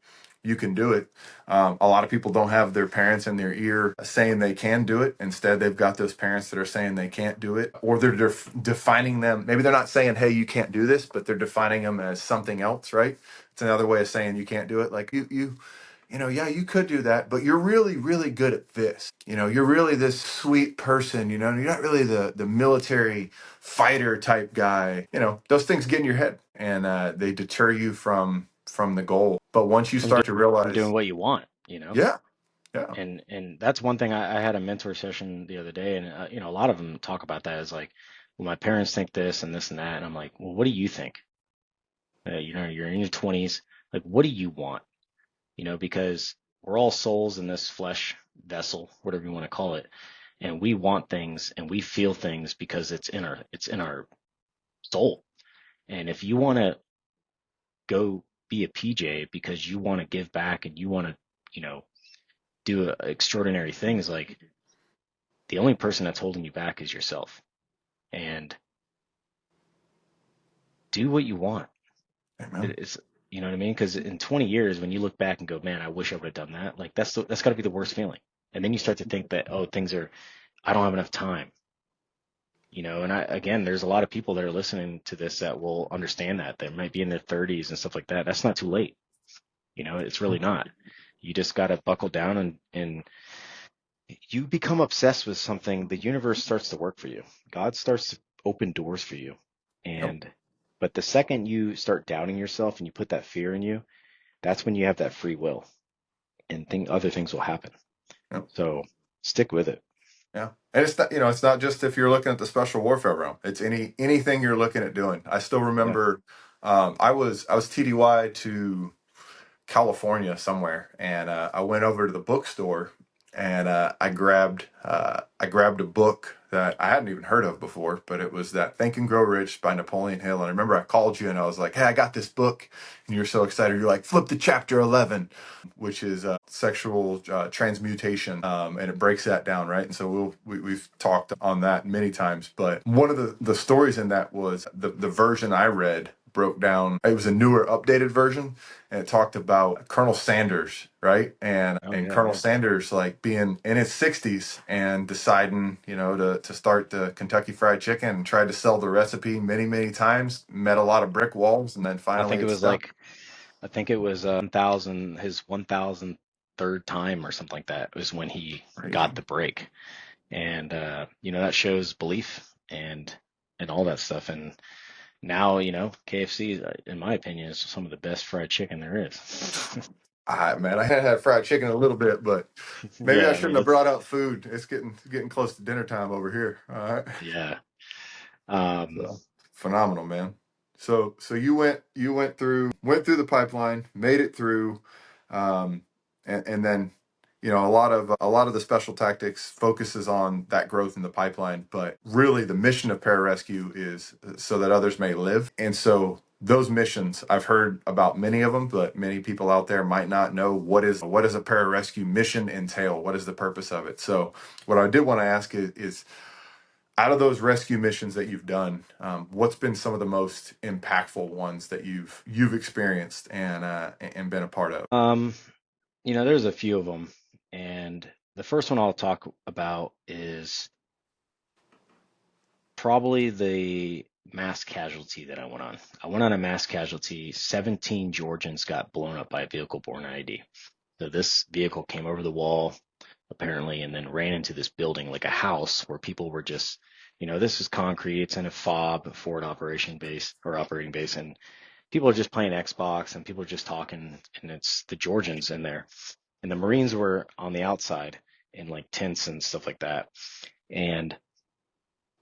You can do it. A lot of people don't have their parents in their ear saying they can do it. Instead, they've got those parents that are saying they can't do it, or they're defining them. Maybe they're not saying, hey, you can't do this, but they're defining them as something else, right? It's another way of saying you can't do it. Like yeah, you could do that, but you're really, really good at this. You're really this sweet person, you're not really the military fighter type guy. Those things get in your head and they deter you from the goal. But once you From start to from doing realize, what you want, you know. yeah, yeah, And that's one thing I had a mentor session the other day, and a lot of them talk about that as like, well, my parents think this and this and that, and I'm like, well, what do you think? You're in your 20s, like, what do you want? Because we're all souls in this flesh vessel, whatever you want to call it, and we want things and we feel things because it's in our soul. And if you want to go be a PJ because you want to give back and you want to, do extraordinary things, like the only person that's holding you back is yourself. And do what you want. amen. It's you know what I mean? Because in 20 years, when you look back and go, man, I wish I would have done that. Like that's got to be the worst feeling. And then you start to think that, oh, I don't have enough time. And again, there's a lot of people that are listening to this that will understand that. They might be in their 30s and stuff like that. That's not too late. It's really not. You just got to buckle down and you become obsessed with something. The universe starts to work for you. God starts to open doors for you. Yep, But the second you start doubting yourself and you put that fear in you, that's when you have that free will and other things will happen. yep. So stick with it. Yeah. And it's not just if you're looking at the special warfare realm. It's anything you're looking at doing. I still Yeah. remember I was TDY to California somewhere, and I went over to the bookstore and I grabbed a book that I hadn't even heard of before, but it was that Think and Grow Rich by Napoleon Hill. And I remember I called you and I was like, "Hey, I got this book," and you're so excited. You're like, "Flip to chapter 11," which is sexual transmutation, and it breaks that down, right? And so we've talked on that many times. But one of the stories in that was the version I read broke down, it was a newer, updated version, and it talked about Colonel Sanders, right? And Oh and yeah, Colonel yeah. Sanders like being in his 60s and deciding, to start the Kentucky Fried Chicken, and tried to sell the recipe many, many times, met a lot of brick walls, and then I finally think it it was stuck. like I think it was 1,000 his 1,003rd time or something like that was when he got Crazy. the break. And that shows belief and all that stuff. And now, KFC, in my opinion, is some of the best fried chicken there is. Man, I had fried chicken a little bit, but maybe I Yeah, I mean shouldn't have it's brought out food. It's getting close to dinner time over here. All right. yeah. Um, So phenomenal, man. So you went through the pipeline, made it through, um, and then a lot of the special tactics focuses on that growth in the pipeline, but really the mission of pararescue is so that others may live. And so those missions, I've heard about many of them, but many people out there might not know what is a pararescue mission entail. What is the purpose of it? So what I did want to ask is out of those rescue missions that you've done, what's been some of the most impactful ones that you've experienced and been a part of? um, there's a few of them, and the first one I'll talk about is probably the mass casualty that I went on. I went on a mass casualty. 17 Georgians got blown up by a vehicle borne IED. So this vehicle came over the wall, apparently, and then ran into this building, like a house, where people were just, this is concrete. It's in a FOB, forward operation base or operating base, and people are just playing Xbox and people are just talking, and it's the Georgians in there, and the Marines were on the outside in like tents and stuff like that, and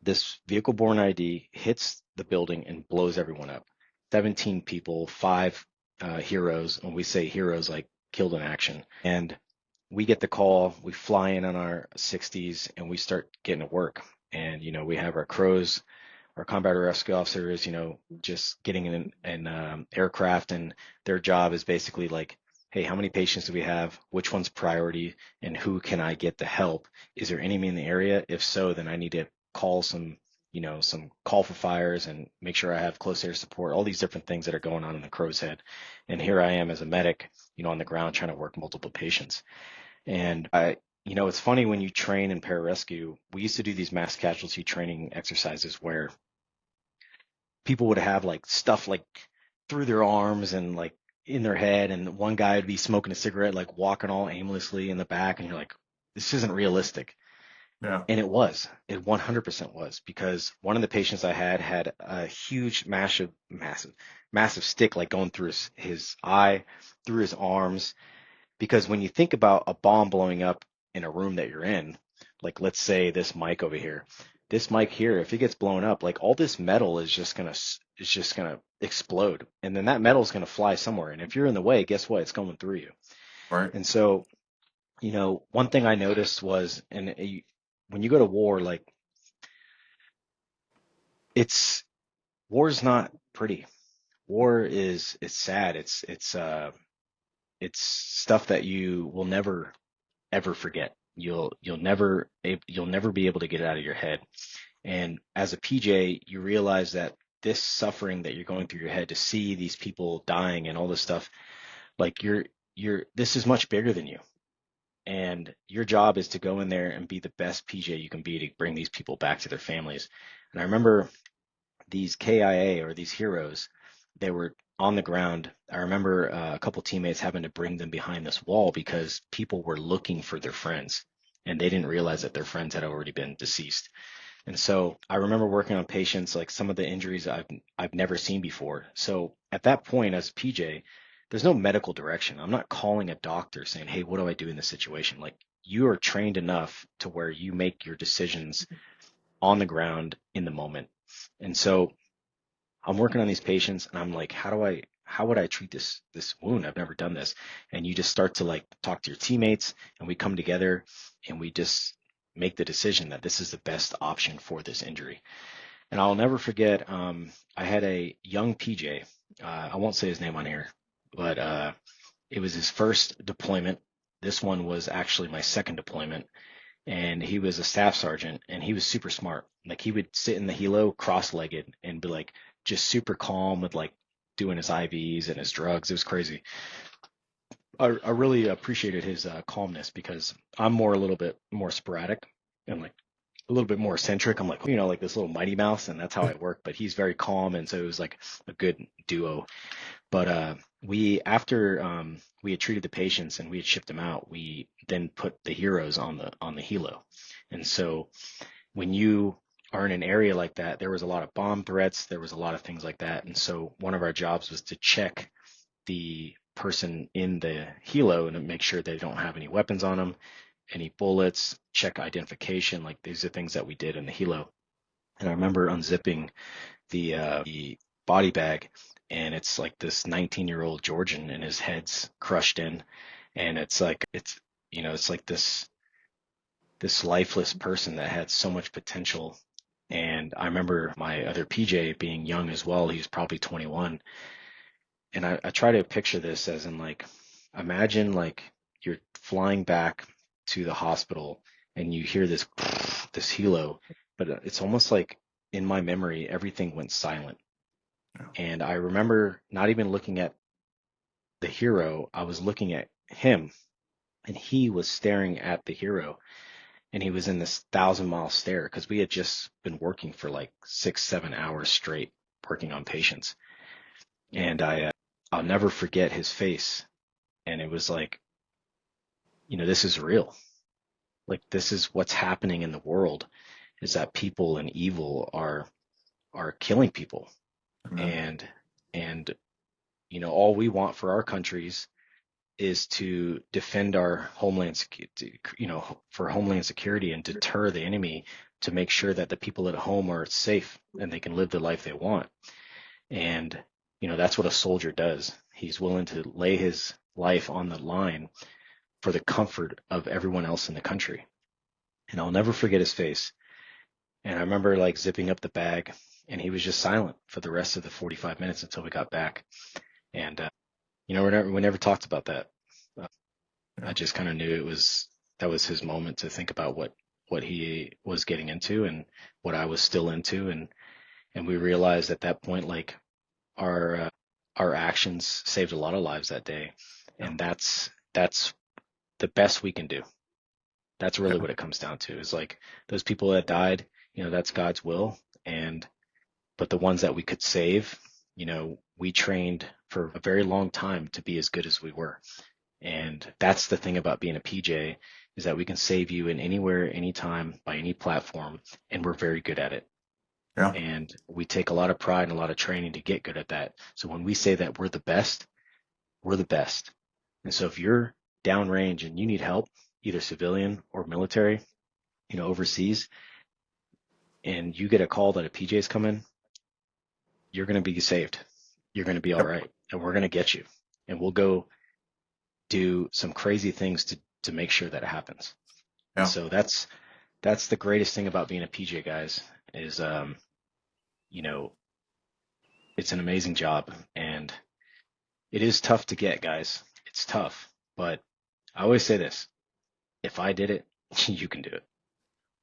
this vehicle-borne ID hits the building and blows everyone up. 17 people, five heroes. When we say heroes, like killed in action. And we get the call, we fly in on our 60s, and we start getting to work. And, we have our crows, our combat rescue officers, just getting in an aircraft, and their job is basically like, hey, how many patients do we have? Which one's priority? And who can I get the help? Is there enemy in the area? If so, then I need to call some call for fires and make sure I have close air support, all these different things that are going on in the crow's head. And here I am as a medic, on the ground trying to work multiple patients. And it's funny when you train in pararescue, we used to do these mass casualty training exercises where people would have like stuff like through their arms and like in their head, and one guy would be smoking a cigarette, like walking all aimlessly in the back, and you're like, this isn't realistic. Yeah. And it 100% was, because one of the patients I had a huge, massive stick like going through his eye, through his arms. Because when you think about a bomb blowing up in a room that you're in, like let's say this mic here, if it gets blown up, like all this metal is just gonna explode, and then that metal is gonna fly somewhere. And if you're in the way, guess what? It's going through you. Right. And so, one thing I noticed was, when you go to war, like it's war's not pretty. War is it's sad. It's stuff that you will never ever forget. You'll never be able to get it out of your head. And as a PJ, you realize that this suffering that you're going through your head, to see these people dying and all this stuff, like this is much bigger than you. And your job is to go in there and be the best PJ you can be to bring these people back to their families. And I remember these KIA, or these heroes, they were on the ground. I remember a couple teammates having to bring them behind this wall because people were looking for their friends, and they didn't realize that their friends had already been deceased. And so I remember working on patients, like some of the injuries I've never seen before. So at that point, as PJ, there's no medical direction. I'm not calling a doctor saying, "Hey, what do I do in this situation?" Like, you are trained enough to where you make your decisions on the ground in the moment. And so I'm working on these patients, and I'm like, how would I treat this wound? I've never done this. And you just start to like talk to your teammates, and we come together and we just make the decision that this is the best option for this injury. And I'll never forget, I had a young PJ, I won't say his name on here, but it was his first deployment. This one was actually my second deployment, and he was a staff sergeant, and he was super smart. Like, he would sit in the helo cross-legged and be like just super calm with like doing his IVs and his drugs. It was crazy. I really appreciated his calmness because I'm a little bit more sporadic and like a little bit more eccentric. I'm like, like this little Mighty Mouse, and that's how I work. But he's very calm, and so it was like a good duo. But we after we had treated the patients and we had shipped them out, we then put the heroes on the helo. And so when you are in an area like that, there was a lot of bomb threats, there was a lot of things like that. And so one of our jobs was to check the person in the helo and make sure they don't have any weapons on them, any bullets, check identification. Like these are things that we did in the helo. And I remember unzipping the body bag, and it's like this 19-year-old Georgian, and his head's crushed in, and it's like it's like this lifeless person that had so much potential. And I remember my other PJ being young as well. He was probably 21. And I try to picture this as in like, imagine like you're flying back to the hospital and you hear this helo, but it's almost like in my memory, everything went silent. And I remember not even looking at the hero, I was looking at him, and he was staring at the hero, and he was in this 1,000-mile stare because we had just been working for like 6, 7 hours straight working on patients. And I'll never forget his face. And it was like, this is real. Like this is what's happening in the world, is that people and evil are killing people. Amen. And all we want for our countries is to defend our homeland security, for homeland security, and deter the enemy, to make sure that the people at home are safe and they can live the life they want. And that's what a soldier does. He's willing to lay his life on the line for the comfort of everyone else in the country. And I'll never forget his face. And I remember like zipping up the bag, and he was just silent for the rest of the 45 minutes until we got back. And we never talked about that. I just kind of knew that was his moment to think about what he was getting into and what I was still into. And we realized at that point, like our actions saved a lot of lives that day. And that's the best we can do. That's really what it comes down to, is like those people that died, that's God's will. But the ones that we could save, we trained for a very long time to be as good as we were. And that's the thing about being a PJ, is that we can save you in anywhere, anytime, by any platform, and we're very good at it. Yeah. And we take a lot of pride and a lot of training to get good at that. So when we say that we're the best, we're the best. And so if you're downrange and you need help, either civilian or military, overseas, and you get a call that a PJ is coming, you're going to be saved. You're going to be all right. And we're going to get you. And we'll go do some crazy things to make sure that it happens. Yeah. So that's the greatest thing about being a PJ, guys, is it's an amazing job, and it is tough to get, guys. It's tough, but I always say this: if I did it, you can do it.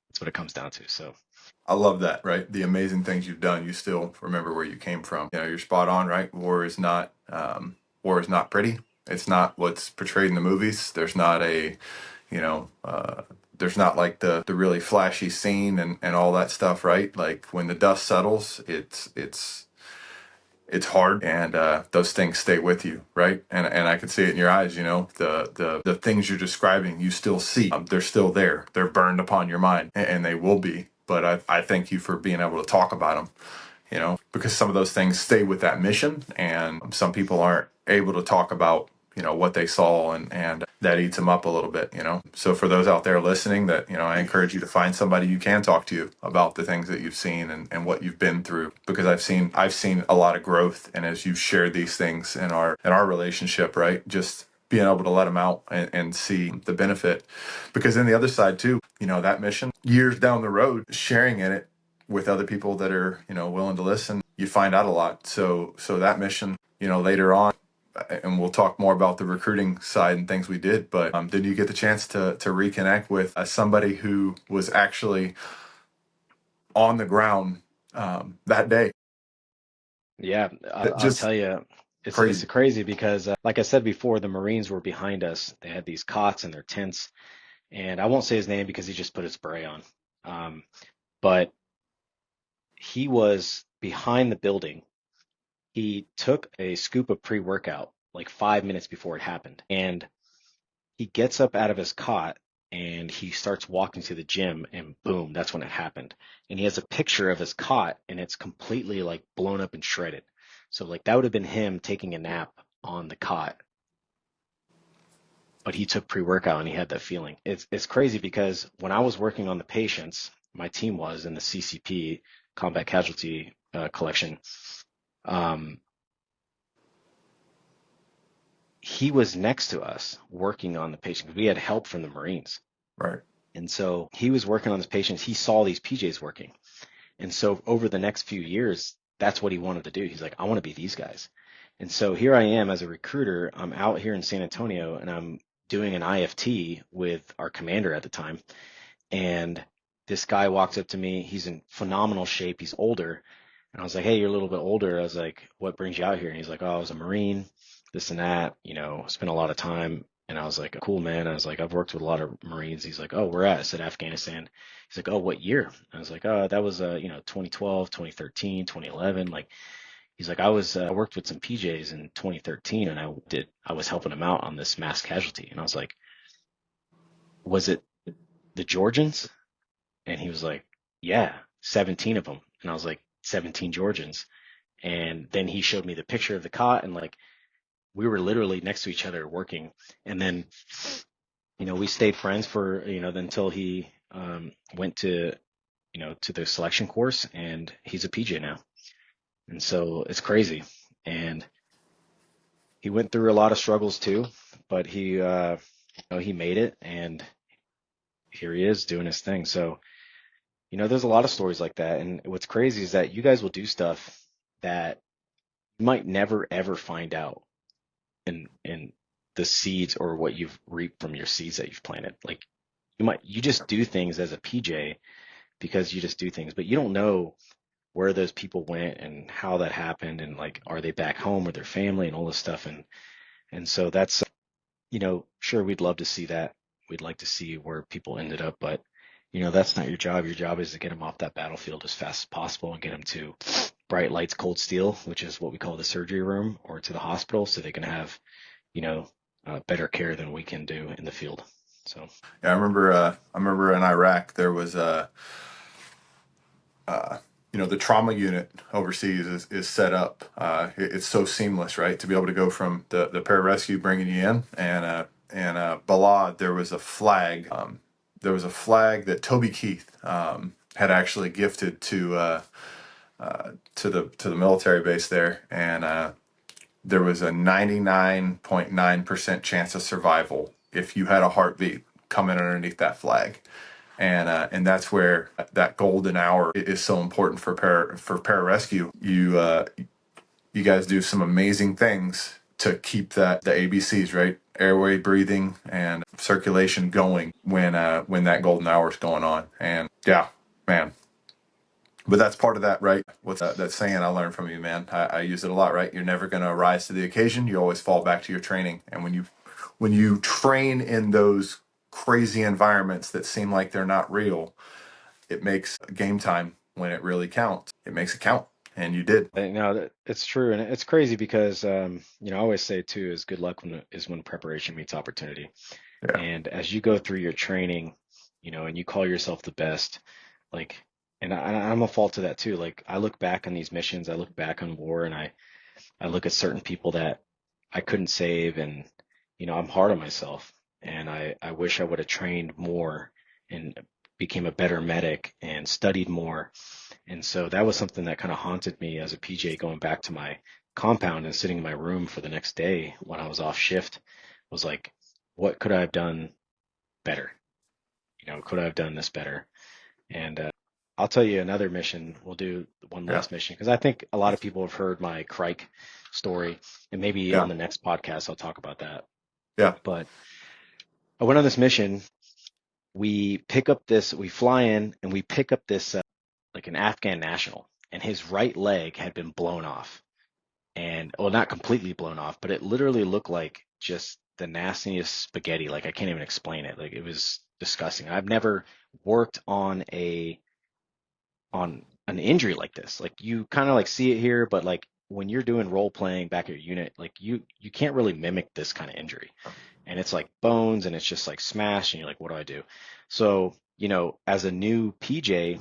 That's what it comes down to. So I love that, right? The amazing things you've done, you still remember where you came from. You're spot on, right? War is not pretty. It's not what's portrayed in the movies. There's not there's not like the really flashy scene and all that stuff, right? Like when the dust settles, it's hard, and those things stay with you, right? And I can see it in your eyes. The things you're describing, you still see. They're still there. They're burned upon your mind, and they will be. But I thank you for being able to talk about them. Because some of those things stay with that mission, and some people aren't able to talk about what they saw, and that eats them up a little bit. So for those out there listening, that I encourage you to find somebody you can talk to about the things that you've seen and what you've been through, because I've seen a lot of growth, and as you've shared these things in our relationship, right, just being able to let them out and see the benefit. Because then the other side too, that mission years down the road, sharing in it with other people that are willing to listen, you find out a lot. So that mission, later on, and we'll talk more about the recruiting side and things we did, but did you get the chance to reconnect with somebody who was actually on the ground that day? Yeah, I'll Just tell you, it's crazy. crazy because, like I said before, the Marines were behind us. They had these cots in their tents, and I won't say his name because he just put his spray on. Um, but he was behind the building. He took a scoop of pre-workout like 5 minutes before it happened, and he gets up out of his cot and he starts walking to the gym, and boom, that's when it happened. And he has a picture of his cot and it's completely like blown up and shredded. So like that would have been him taking a nap on the cot, but he took pre-workout and he had that feeling. It's crazy because when I was working on the patients, my team was in the CCP, combat casualty collection. Um, he was next to us working on the patient because we had help from the Marines. Right. And so he was working on his patients. He saw these PJs working. And so over the next few years, that's what he wanted to do. He's like, I want to be these guys. And so here I am as a recruiter. I'm out here in San Antonio and I'm doing an IFT with our commander at the time. And this guy walks up to me. He's in phenomenal shape. He's older. And I was like, hey, you're a little bit older. I was like, what brings you out here? And he's like, oh, I was a Marine, this and that, spent a lot of time. And I was like, cool, man. I was like, I've worked with a lot of Marines. He's like, oh, where at? I said, Afghanistan. He's like, oh, what year? I was like, oh, that was, 2012, 2013, 2011. Like, he's like, I worked with some PJs in 2013 and I was helping him out on this mass casualty. And I was like, was it the Georgians? And he was like, yeah, 17 of them. And I was like, 17 Georgians. And then he showed me the picture of the cot and like we were literally next to each other working. And then, we stayed friends for, until he went to the selection course and he's a PJ now. And so it's crazy. And he went through a lot of struggles too, but he made it and here he is doing his thing. So, there's a lot of stories like that. And what's crazy is that you guys will do stuff that you might never ever find out in the seeds or what you've reaped from your seeds that you've planted. Like you just do things as a PJ because you just do things, but you don't know where those people went and how that happened and like are they back home with their family and all this stuff. And so that's sure, we'd love to see that. We'd like to see where people ended up, but that's not your job. Your job is to get them off that battlefield as fast as possible and get them to bright lights, cold steel, which is what we call the surgery room, or to the hospital, so they can have better care than we can do in the field. So Yeah, I remember in Iraq there was the trauma unit overseas is set up. It's so seamless, right? To be able to go from the pararescue bringing you in and Balad, there was a flag. There was a flag that Toby Keith had actually gifted to the military base there, and there was a 99.9% chance of survival if you had a heartbeat coming underneath that flag. And that's where that golden hour is so important for pararescue. You guys do some amazing things to keep the ABCs, right, airway, breathing, and circulation going when that golden hour is going on. And yeah, man. But that's part of that, right? What's that saying I learned from you, man? I use it a lot, right? You're never going to rise to the occasion. You always fall back to your training. And when you train in those crazy environments that seem like they're not real, it makes game time when it really counts. It makes it count, and you did. no, it's true, and it's crazy because I always say too is good luck is when preparation meets opportunity. Yeah, And as you go through your training, and you call yourself the best, like, and I'm a fault to that too. Like I look back on these missions, I look back on war, and I look at certain people that I couldn't save, and I'm hard on myself, and I wish I would have trained more and became a better medic and studied more. And so that was something that kind of haunted me as a PJ, going back to my compound and sitting in my room for the next day when I was off shift, was like, what could I have done better? Could I have done this better? And I'll tell you another mission. We'll do one yeah, last mission because I think a lot of people have heard my Crike story, and maybe on yeah, the next podcast I'll talk about that. yeah. But I went on this mission. We fly in and we pick up this like an Afghan national, and his right leg had been blown off. and well, not completely blown off, but it literally looked like just the nastiest spaghetti. Like I can't even explain it. Like it was disgusting. I've never worked on an injury like this. Like you kind of like see it here, but like when you're doing role playing back at your unit, like you can't really mimic this kind of injury. And it's like bones and it's just like smashed and you're like, what do I do? So, as a new PJ,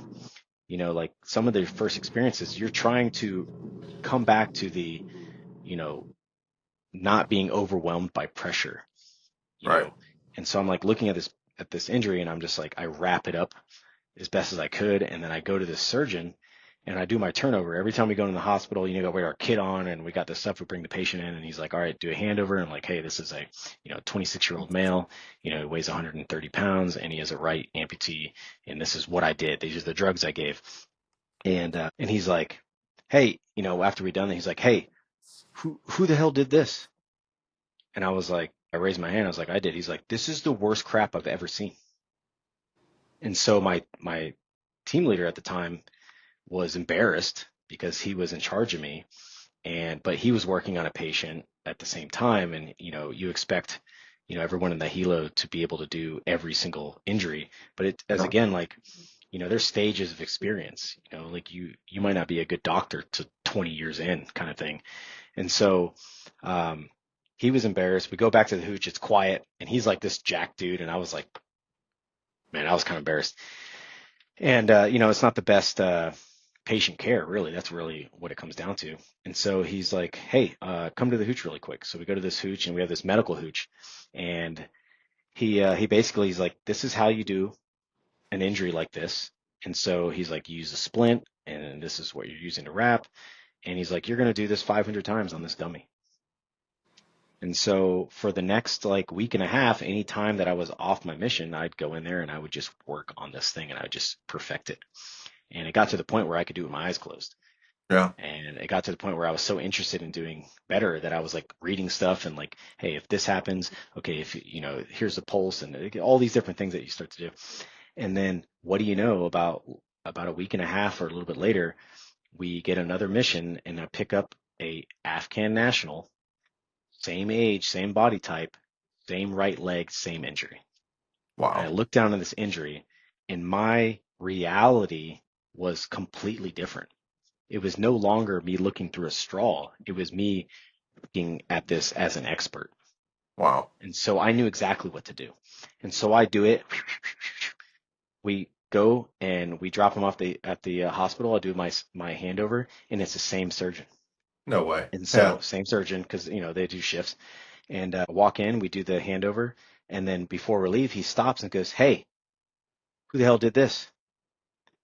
like some of the first experiences, you're trying to come back to the, you know, not being overwhelmed by pressure, you Right. know. And so I'm like looking at this injury and I'm just like I wrap it up as best as I could, and then I go to the surgeon and I do my turnover. Every time we go into the hospital, we got our kit on and we got this stuff. We bring the patient in and he's like, all right, do a handover. And I'm like, hey, this is a 26-year-old male. He weighs 130 pounds and he has a right amputee, and this is what I did. These are the drugs I gave. And he's like, hey, after we done that, he's like, hey, who the hell did this? And I was like, I raised my hand. I was like, I did. He's like, this is the worst crap I've ever seen. And so my team leader at the time was embarrassed because he was in charge of me, but he was working on a patient at the same time, and you expect everyone in the helo to be able to do every single injury, but it as Yeah. again like there's stages of experience, like you might not be a good doctor to 20 years in kind of thing. And so he was embarrassed. We go back to the hooch, it's quiet, and he's like this jack dude, and I was like, man, I was kind of embarrassed. And it's not the best patient care, really. That's really what it comes down to. And so he's like, hey, come to the hooch really quick. So we go to this hooch, and we have this medical hooch, and he basically he's like, this is how you do an injury like this. And so he's like, you use a splint, and this is what you're using to wrap. And he's like, you're going to do this 500 times on this dummy. And so for the next like week and a half, any time that I was off my mission, I'd go in there and I would just work on this thing and I would just perfect it. And it got to the point where I could do it with my eyes closed. Yeah. And it got to the point where I was so interested in doing better that I was like reading stuff and like, hey, if this happens, okay, if here's the pulse and all these different things that you start to do. And then what do you know, about a week and a half or a little bit later, we get another mission and I pick up a Afghan national, same age, same body type, same right leg, same injury. And I Wow. looked down at this injury and my reality was completely different. It was no longer me looking through a straw. It was me looking at this as an expert. Wow. And so I knew exactly what to do. And so I do it. We go and we drop him off at the hospital. I do my handover, and it's the same surgeon. No way. And Yeah. so same surgeon, because they do shifts. And walk in, we do the handover, and then before we leave, he stops and goes, "Hey, who the hell did this?"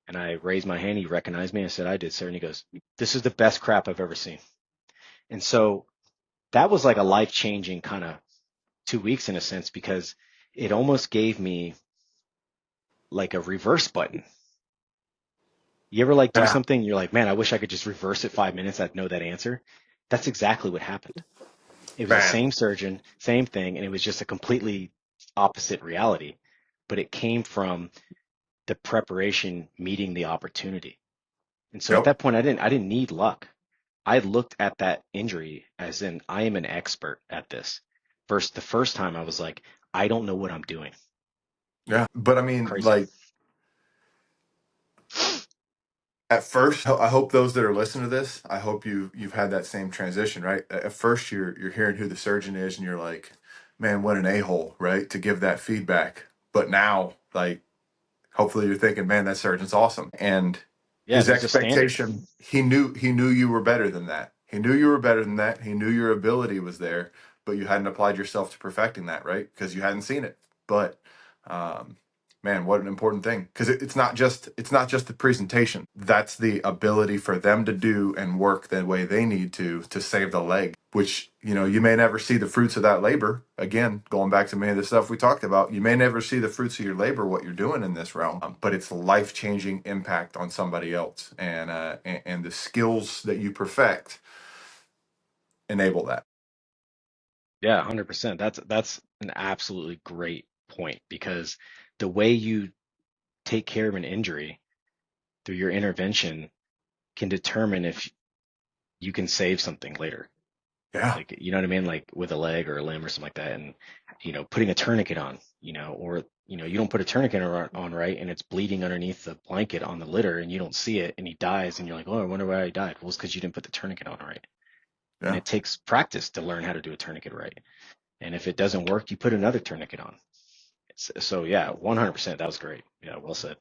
And I raised my hand. He recognized me. I said, "I did, sir." And he goes, "This is the best crap I've ever seen." And so that was like a life-changing kind of 2 weeks in a sense, because it almost gave me like a reverse button. You ever like do Yeah. something, you're like, man, I wish I could just reverse it 5 minutes. I'd know that answer. That's exactly what happened. It was the Man. same surgeon, same thing, and it was just a completely opposite reality. But it came from the preparation meeting the opportunity. And so at Yep. that point, I didn't need luck. I looked at that injury as in I am an expert at this. First, the first time I was like, I don't know what I'm doing. Yeah. But I mean, Crazy. like at first, I hope those that are listening to this, I hope you've had that same transition, right? At first, you're hearing who the surgeon is, and you're like, man, what an a-hole, right? To give that feedback. But now, like, hopefully, you're thinking, man, that surgeon's awesome. And Yeah, his there's a standard. expectation, he knew you were better than that. He knew you were better than that. He knew your ability was there, but you hadn't applied yourself to perfecting that, right? Because you hadn't seen it. But um, man, what an important thing. Because it's not just the presentation. That's the ability for them to do and work the way they need to save the leg. Which you may never see the fruits of that labor. Again, going back to many of the stuff we talked about, you may never see the fruits of your labor, what you're doing in this realm, but it's life changing impact on somebody else, and the skills that you perfect enable that. Yeah, 100%. That's an absolutely great point, because the way you take care of an injury through your intervention can determine you can save something later. Yeah. Like, you know what I mean? Like with a leg or a limb or something like that. And, putting a tourniquet on, or, you don't put a tourniquet on right and it's bleeding underneath the blanket on the litter and you don't see it and he dies and you're like, oh, I wonder why he died. Well, it's because you didn't put the tourniquet on right. And Yeah. it takes practice to learn how to do a tourniquet right. And if it doesn't work, you put another tourniquet on. So yeah, 100%. That was great. Yeah, well said.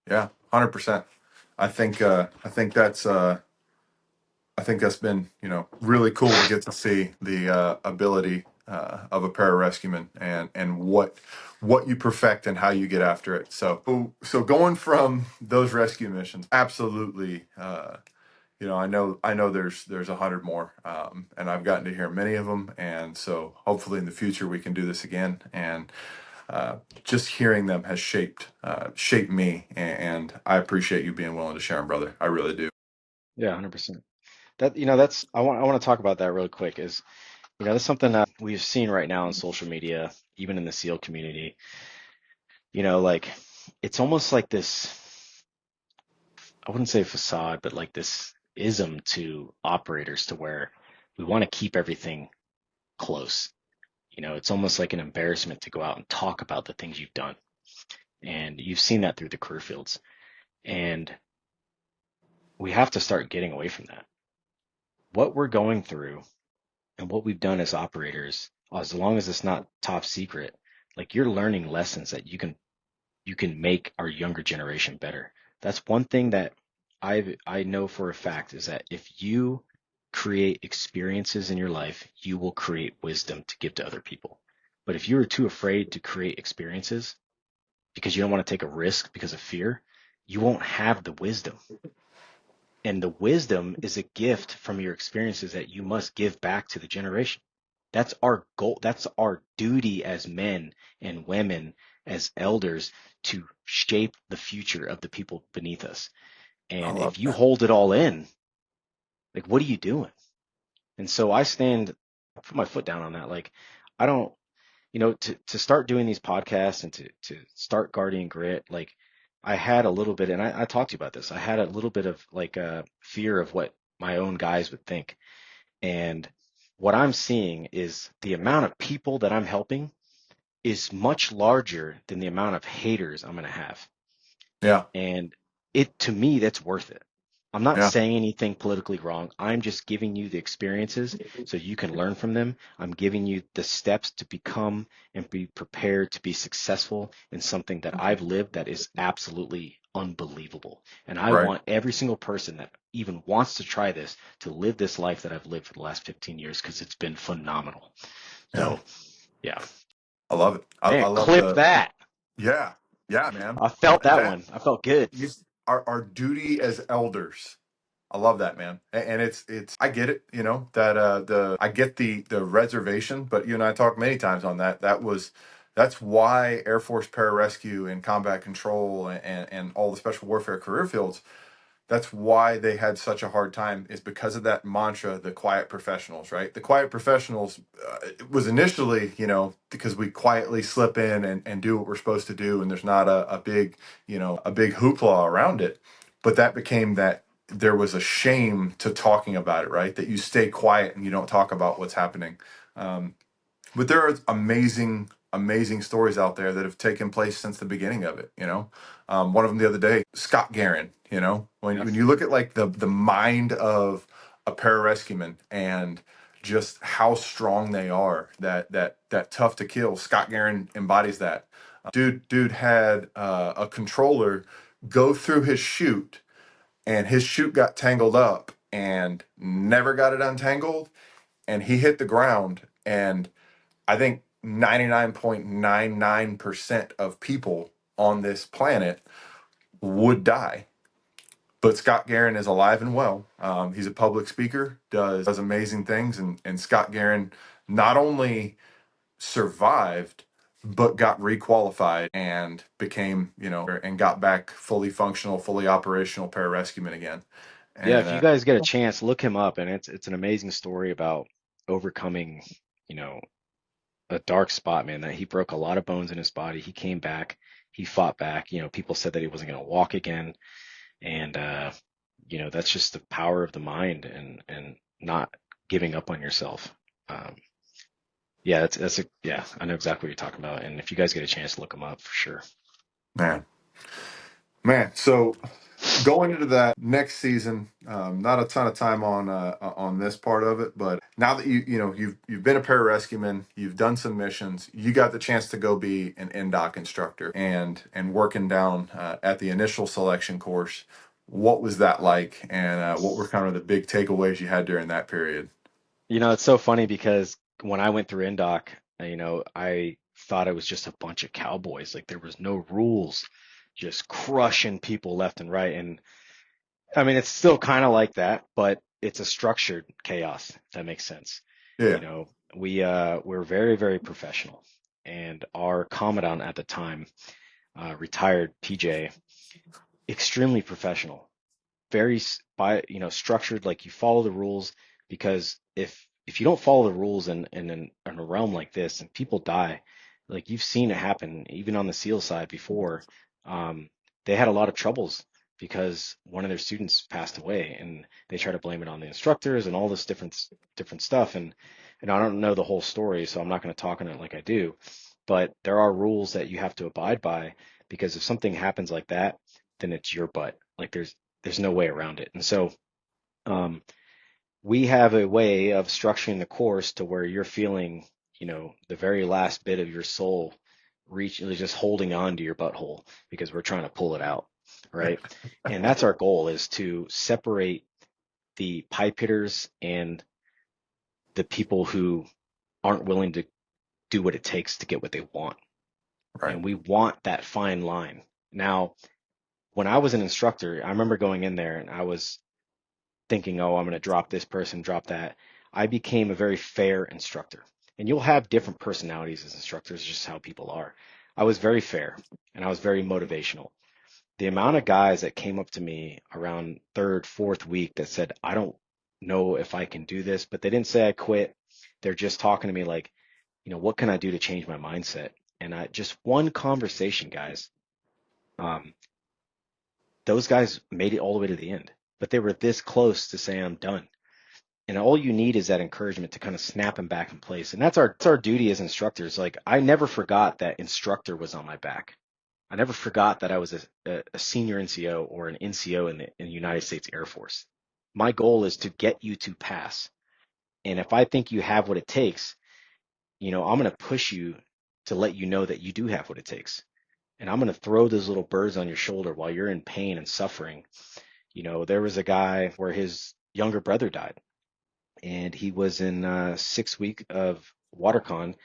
Yeah. 100%. I think that's been, really cool to get to see the ability of a pararescueman and what you perfect and how you get after it. So going from those rescue missions, absolutely. I know there's 100 more, and I've gotten to hear many of them, and so hopefully in the future we can do this again. And just hearing them has shaped me, and I appreciate you being willing to share them, brother. I really do. Yeah, 100%. That's I want to talk about that really quick is, that's something that we've seen right now on social media, even in the SEAL community. Like it's almost like this, I wouldn't say facade, but like this ism to operators to where we want to keep everything close. It's almost like an embarrassment to go out and talk about the things you've done. And you've seen that through the career fields. And we have to start getting away from that. What we're going through and what we've done as operators, as long as it's not top secret, like you're learning lessons that you can make our younger generation better. That's one thing that I know for a fact is that if you create experiences in your life, you will create wisdom to give to other people. But if you are too afraid to create experiences because you don't want to take a risk because of fear, you won't have the wisdom. And the wisdom is a gift from your experiences that you must give back to the generation. That's our goal. That's our duty as men and women, as elders, to shape the future of the people beneath us. I And love if you that. hold it all in, like, what are you doing? And so I put my foot down on that. Like, I don't, to start doing these podcasts and to start Guardian Grit, like, I had a little bit, and I talked to you about this. I had a little bit of like a fear of what my own guys would think. And what I'm seeing is the amount of people that I'm helping is much larger than the amount of haters I'm going to have. Yeah. And to me, that's worth it. I'm not Yeah. saying anything politically wrong. I'm just giving you the experiences so you can learn from them. I'm giving you the steps to become and be prepared to be successful in something that I've lived that is absolutely unbelievable. And I Right. want every single person that even wants to try this to live this life that I've lived for the last 15 years because it's been phenomenal. Yeah. So, yeah. I love it. I Man, love clip the that. yeah. Yeah, man. I felt that That one. I felt good. is our duty as elders. I love that, man. And it's I get it, that the I get the reservation, but you and I talked many times on that. That's why Air Force Pararescue and combat control and all the special warfare career fields, that's why they had such a hard time, is because of that mantra, the quiet professionals, right? The quiet professionals, it was initially, because we quietly slip in and do what we're supposed to do, and there's not a big, a big hoopla around it. But that became that there was a shame to talking about it, right? That you stay quiet and you don't talk about what's happening. Um, but there are amazing stories out there that have taken place since the beginning of it. One of them the other day, Scott Guerin. When Yeah. when you look at like the mind of a pararescueman and just how strong they are, that tough to kill. Scott Guerin embodies that. Dude had a controller go through his chute, and his chute got tangled up and never got it untangled, and he hit the ground. And I think 99.99% of people on this planet would die. But Scott Guerin is alive and well. He's a public speaker, does amazing things. And Scott Guerin not only survived, but got requalified and became, and got back fully functional, fully operational pararescueman again. Yeah, And if you guys get a chance, look him up, and it's an amazing story about overcoming, you know, a dark spot, man, that he broke a lot of bones in his body. He came back, he fought back. People said that he wasn't going to walk again, and that's just the power of the mind and not giving up on yourself. Um, yeah, yeah, I know exactly what you're talking about. And if you guys get a chance to look them up for sure. Man, man. So going into that next season, not a ton of time on this part of it, but now that you've been a pararescueman, you've done some missions, you got the chance to go be an NDOC instructor and working down at the initial selection course. What was that like, and what were kind of the big takeaways you had during that period? It's so funny because when I went through Indoc, I thought it was just a bunch of cowboys. Like there was no rules, just crushing people left and right. And I mean, it's still kind of like that, but it's a structured chaos, if that makes sense. You Yeah, know, we're very, very professional. And our commandant at the time, retired PJ, extremely professional, very structured, like you follow the rules, because if you don't follow the rules in a realm like this and people die, like you've seen it happen even on the SEAL side before. um, they had a lot of troubles because one of their students passed away and they try to blame it on the instructors and all this different stuff, and I don't know the whole story, so I'm not going to talk on it like I do, but there are rules that you have to abide by, because if something happens like that, then it's your butt. Like there's no way around it. And so um, we have a way of structuring the course to where you're feeling, the very last bit of your soul just holding on to your butthole because we're trying to pull it out, right? And that's our goal, is to separate the pipe hitters and the people who aren't willing to do what it takes to get what they want. right. And we want that fine line. Now, when I was an instructor, I remember going in there and I was thinking, oh, I'm going to drop this person, drop that. I became a very fair instructor. And you'll have different personalities as instructors, just how people are. I was very fair and I was very motivational. The amount of guys that came up to me around third, fourth week that said, I don't know if I can do this, but they didn't say I quit. They're just talking to me like, what can I do to change my mindset? And just one conversation, guys. Um, those guys made it all the way to the end, but they were this close to saying, I'm done. And all you need is that encouragement to kind of snap them back in place. And that's our duty as instructors. Like I never forgot that instructor was on my back. I never forgot that I was a senior NCO or an NCO in the United States Air Force. My goal is to get you to pass. And if I think you have what it takes, I'm going to push you to let you know that you do have what it takes. And I'm going to throw those little birds on your shoulder while you're in pain and suffering. There was a guy where his younger brother died, and he was in 6 week of WaterCon.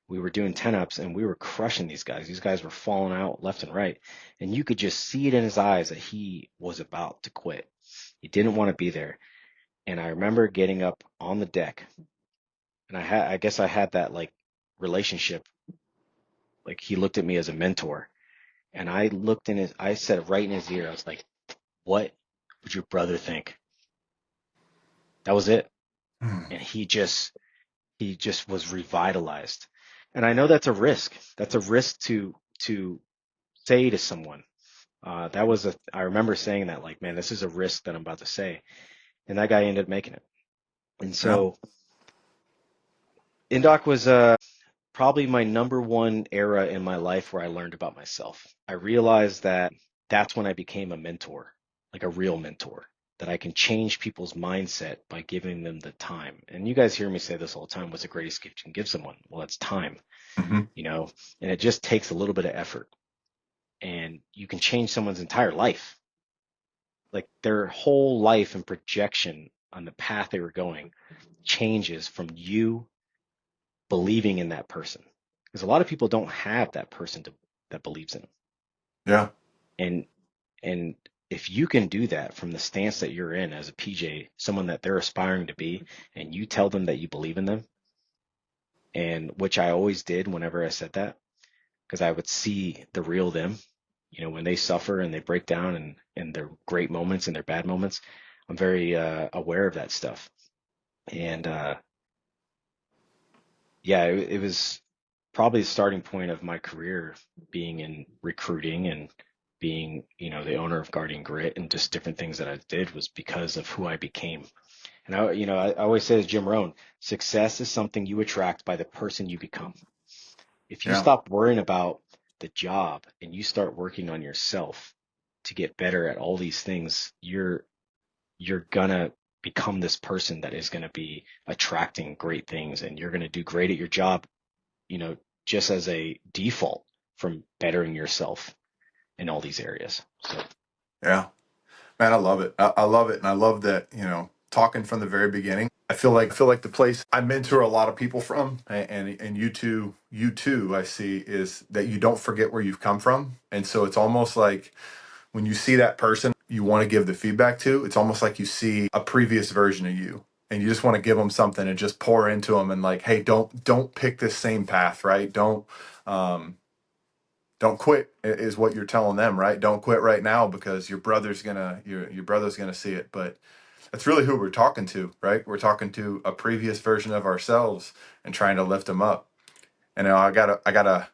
We were doing 10-ups and we were crushing these guys. These guys were falling out left and right. And you could just see it in his eyes that he was about to quit. He didn't want to be there. And I remember getting up on the deck, and I guess I had that like relationship. Like he looked at me as a mentor, and I said right in his ear, I was like, what would your brother think? That was it. And he just was revitalized. And I know that's a risk. That's a risk to say to someone. I remember saying that, like, man, this is a risk that I'm about to say. And that guy ended up making it. And Yeah. so Indoc was probably my number one era in my life where I learned about myself. I realized that that's when I became a mentor, like a real mentor, that I can change people's mindset by giving them the time. And you guys hear me say this all the time: what's the greatest gift you can give someone? Well, it's time, Hmm. you know, and it just takes a little bit of effort, and you can change someone's entire life, like their whole life and projection on the path they were going changes from you believing in that person. Because a lot of people don't have that person that believes in them. Yeah. And and if you can do that from the stance that you're in as a PJ, someone that they're aspiring to be, and you tell them that you believe in them, and which I always did whenever I said that, because I would see the real them, when they suffer and they break down and in their great moments and their bad moments. I'm very aware of that stuff. And yeah, it was probably the starting point of my career, being in recruiting and being, the owner of Guardian Grit and just different things that I did was because of who I became. And I always say to Jim Rohn, success is something you attract by the person you become. If you Yeah. stop worrying about the job and you start working on yourself to get better at all these things, you're gonna become this person that is gonna be attracting great things, and you're gonna do great at your job, just as a default from bettering yourself in all these areas. So Yeah. Man, I love it. I love it. And I love that, talking from the very beginning. I feel like the place I mentor a lot of people from, and you too, I see, is that you don't forget where you've come from. And so it's almost like when you see that person you want to give the feedback to, it's almost like you see a previous version of you. And you just want to give them something and just pour into them and like, hey, don't pick this same path, right? Um, don't quit is what you're telling them, right? Don't quit right now because your brother's gonna see it. But that's really who we're talking to, right? We're talking to a previous version of ourselves and trying to lift them up. And I gotta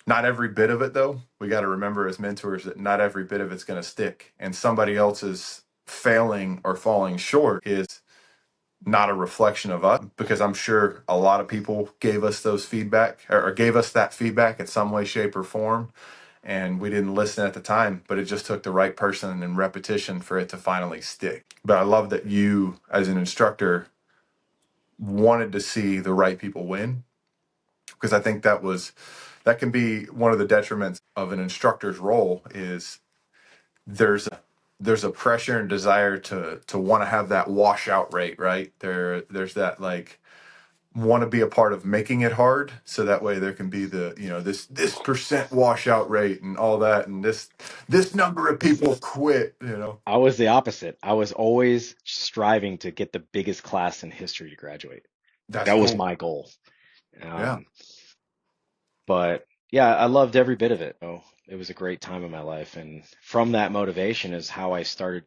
not every bit of it though. We got to remember as mentors that not every bit of it's going to stick, and somebody else's failing or falling short is not a reflection of us, because I'm sure a lot of people gave us those feedback, or gave us that feedback in some way, shape, or form, and we didn't listen at the time, but it just took the right person and repetition for it to finally stick. But I love that you as an instructor wanted to see the right people win, because I think that can be one of the detriments of an instructor's role is there's a pressure and desire to want to have that washout rate, right? There's that, like, want to be a part of making it hard, so that way there can be the, this percent washout rate and all that, and this number of people quit. I was the opposite. I was always striving to get the biggest class in history to graduate. That's That was cool. my goal. Yeah. Um, but yeah, I loved every bit of it. Oh, it was a great time in my life. And from that motivation is how I started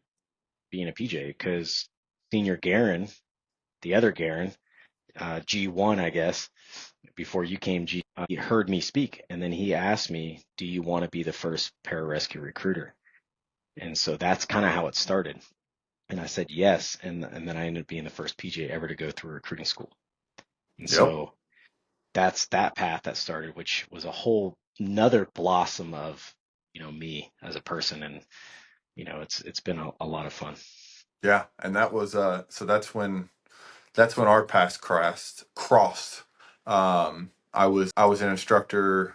being a PJ, because Senior Guerin, the other Guerin, G1, I guess, before you came, he heard me speak. And then he asked me, do you want to be the first pararescue recruiter? And so that's kind of how it started. And I said yes. And then I ended up being the first PJ ever to go through recruiting school. And Yep. so that's that path that started, which was a whole another blossom of, me as a person. And, it's been a lot of fun. Yeah. And that was so that's when our paths crossed. I was an instructor,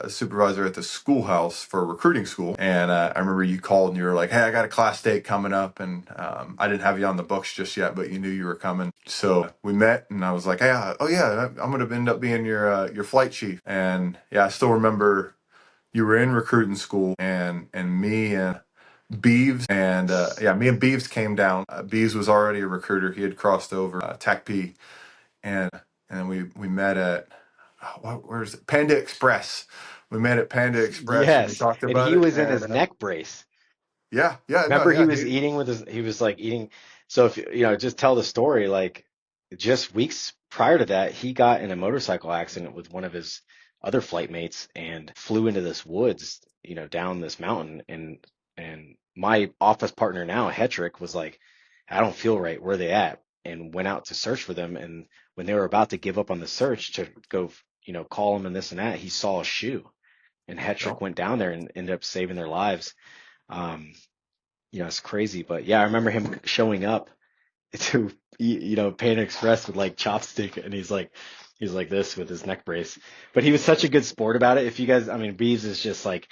supervisor at the schoolhouse for recruiting school, and I remember you called and you were like, "Hey, I got a class date coming up," and I didn't have you on the books just yet, but you knew you were coming. So we met, and I was like, "Hey, oh yeah, I'm going to end up being your flight chief." And yeah, I still remember you were in recruiting school, and me and Beeves, and me and Beeves came down. Beeves was already a recruiter; he had crossed over TAC P, and we met at where's it? Panda Express. We met at Panda Express and we Yes. talked And about he it. was in And his neck brace. yeah, no, Remember, he yeah, was eating with he was like eating. So if just tell the story, like just weeks prior to that, he got in a motorcycle accident with one of his other flight mates and flew into this woods, down this mountain. And my office partner now, Hetrick, was like, I don't feel right. Where are they at? And went out to search for them. And when they were about to give up on the search to go, call him and this and that, he saw a shoe. And Hetrick yep, went down there and ended up saving their lives. Um, it's crazy, but yeah, I remember him showing up to Panda Express with like chopstick, and he's like this with his neck brace. But he was such a good sport about it. If you guys, I mean, Beeves is just like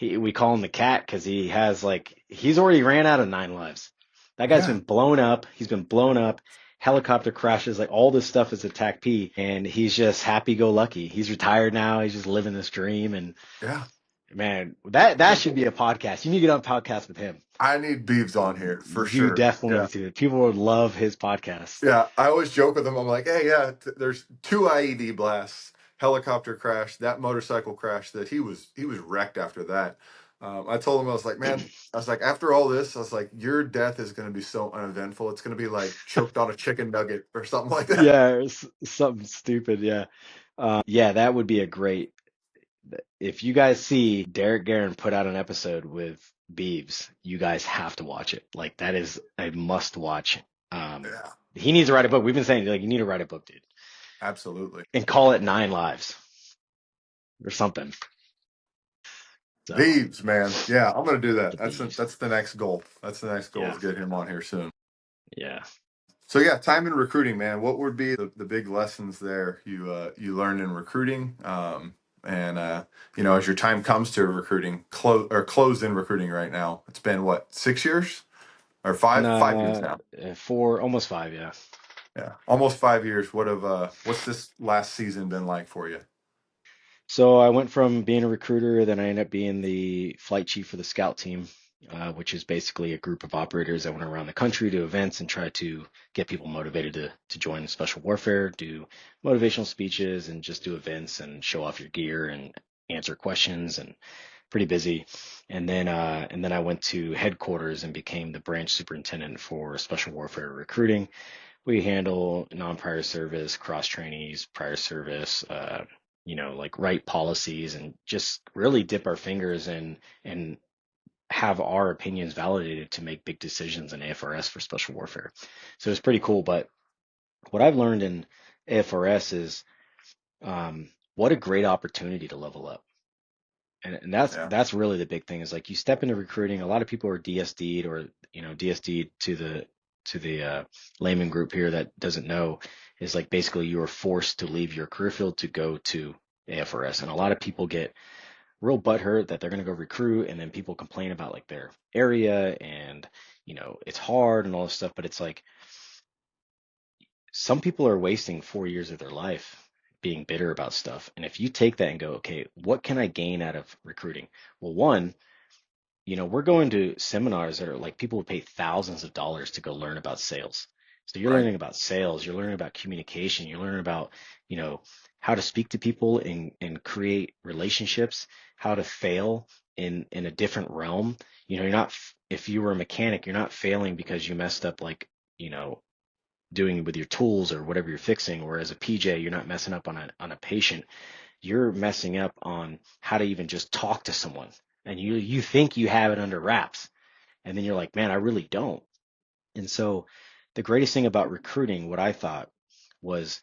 we call him the cat because he's already ran out of 9 lives. That guy's yeah, been blown up. He's been blown up. Helicopter crashes, like all this stuff is attack P, and he's just happy go lucky. He's retired now. He's just living this dream, and yeah. man, that should be a podcast. You need to get on a podcast with him. I need Beeves on here for You sure. definitely Yeah. need to. People would love his podcast. Yeah, I always joke with him. I'm like, hey, yeah, there's two IED blasts, helicopter crash, that motorcycle crash that he was wrecked after that. I told him, I was like, man, I was like, after all this, I was like, your death is going to be so uneventful. It's going to be like choked on a chicken nugget or something like that. Yeah, something stupid. Yeah. Yeah, that would be a great. If you guys see Derek Guerin put out an episode with Beeves, you guys have to watch it. Like that is a must watch. Yeah, He needs to write a book. We've been saying like you need to write a book, dude, absolutely. and call it Nine Lives or something. So Thebes, man. Yeah, I'm gonna do that. the Beeves. That's the next goal. That's the next goal Yeah, is get him on here soon. yeah. So yeah, time in recruiting, man. What would be the big lessons there you learned in recruiting? And as your time comes to recruiting, close in recruiting right now. It's been what, 6 years or five years Nah, now? for almost 5, yeah. Yeah, almost 5 years. What's this last season been like for you? So I went from being a recruiter, then I ended up being the flight chief for the scout team, which is basically a group of operators that went around the country to events and try to get people motivated to join special warfare, do motivational speeches, and just do events and show off your gear and answer questions and pretty busy. And then I went to headquarters and became the branch superintendent for special warfare recruiting. We handle non-prior service, cross trainees, prior service, like write policies and just really dip our fingers in and have our opinions validated to make big decisions in AFRS for special warfare. So it's pretty cool. But what I've learned in AFRS is what a great opportunity to level up. And Yeah, that's really the big thing is like you step into recruiting. A lot of people are DSD'd or DSD'd to the layman group here that doesn't know is like basically you are forced to leave your career field to go to AFRS. And a lot of people get real butthurt that they're going to go recruit and then people complain about like their area and it's hard and all this stuff. But it's like some people are wasting 4 years of their life being bitter about stuff. And if you take that and go, okay, what can I gain out of recruiting? Well, one, we're going to seminars that are like people would pay thousands of dollars to go learn about sales. So you're right. learning about sales, you're learning about communication, you're learning about, you know, how to speak to people and create relationships, how to fail in a different realm. You're not, if you were a mechanic, you're not failing because you messed up like, you know, doing with your tools or whatever you're fixing. Whereas a PJ, you're not messing up on a patient, you're messing up on how to even just talk to someone. And you think you have it under wraps. And then you're like, man, I really don't. And so the greatest thing about recruiting, what I thought was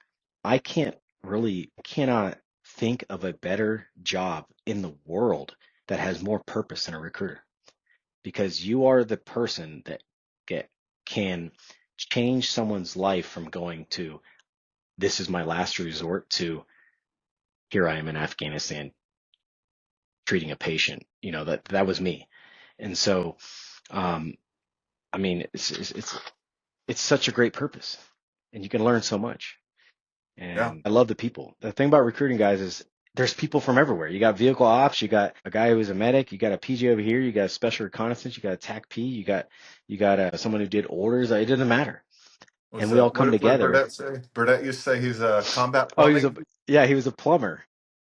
cannot think of a better job in the world that has more purpose than a recruiter because you are the person that get can change someone's life from going to this is my last resort to here I am in Afghanistan treating a patient. That was me. And so, um, I mean, it's such a great purpose, and you can learn so much. Yeah. And I love the people. The thing about recruiting guys is there's people from everywhere. You got vehicle ops, you got a guy who was a medic, you got a PJ over here, you got special reconnaissance, you got a TAC P, you got someone who did orders. It doesn't matter, and we all come What did together. Burdett say? Burdett used to say he's a combat Oh, he was a plumbing. yeah, he was a plumber.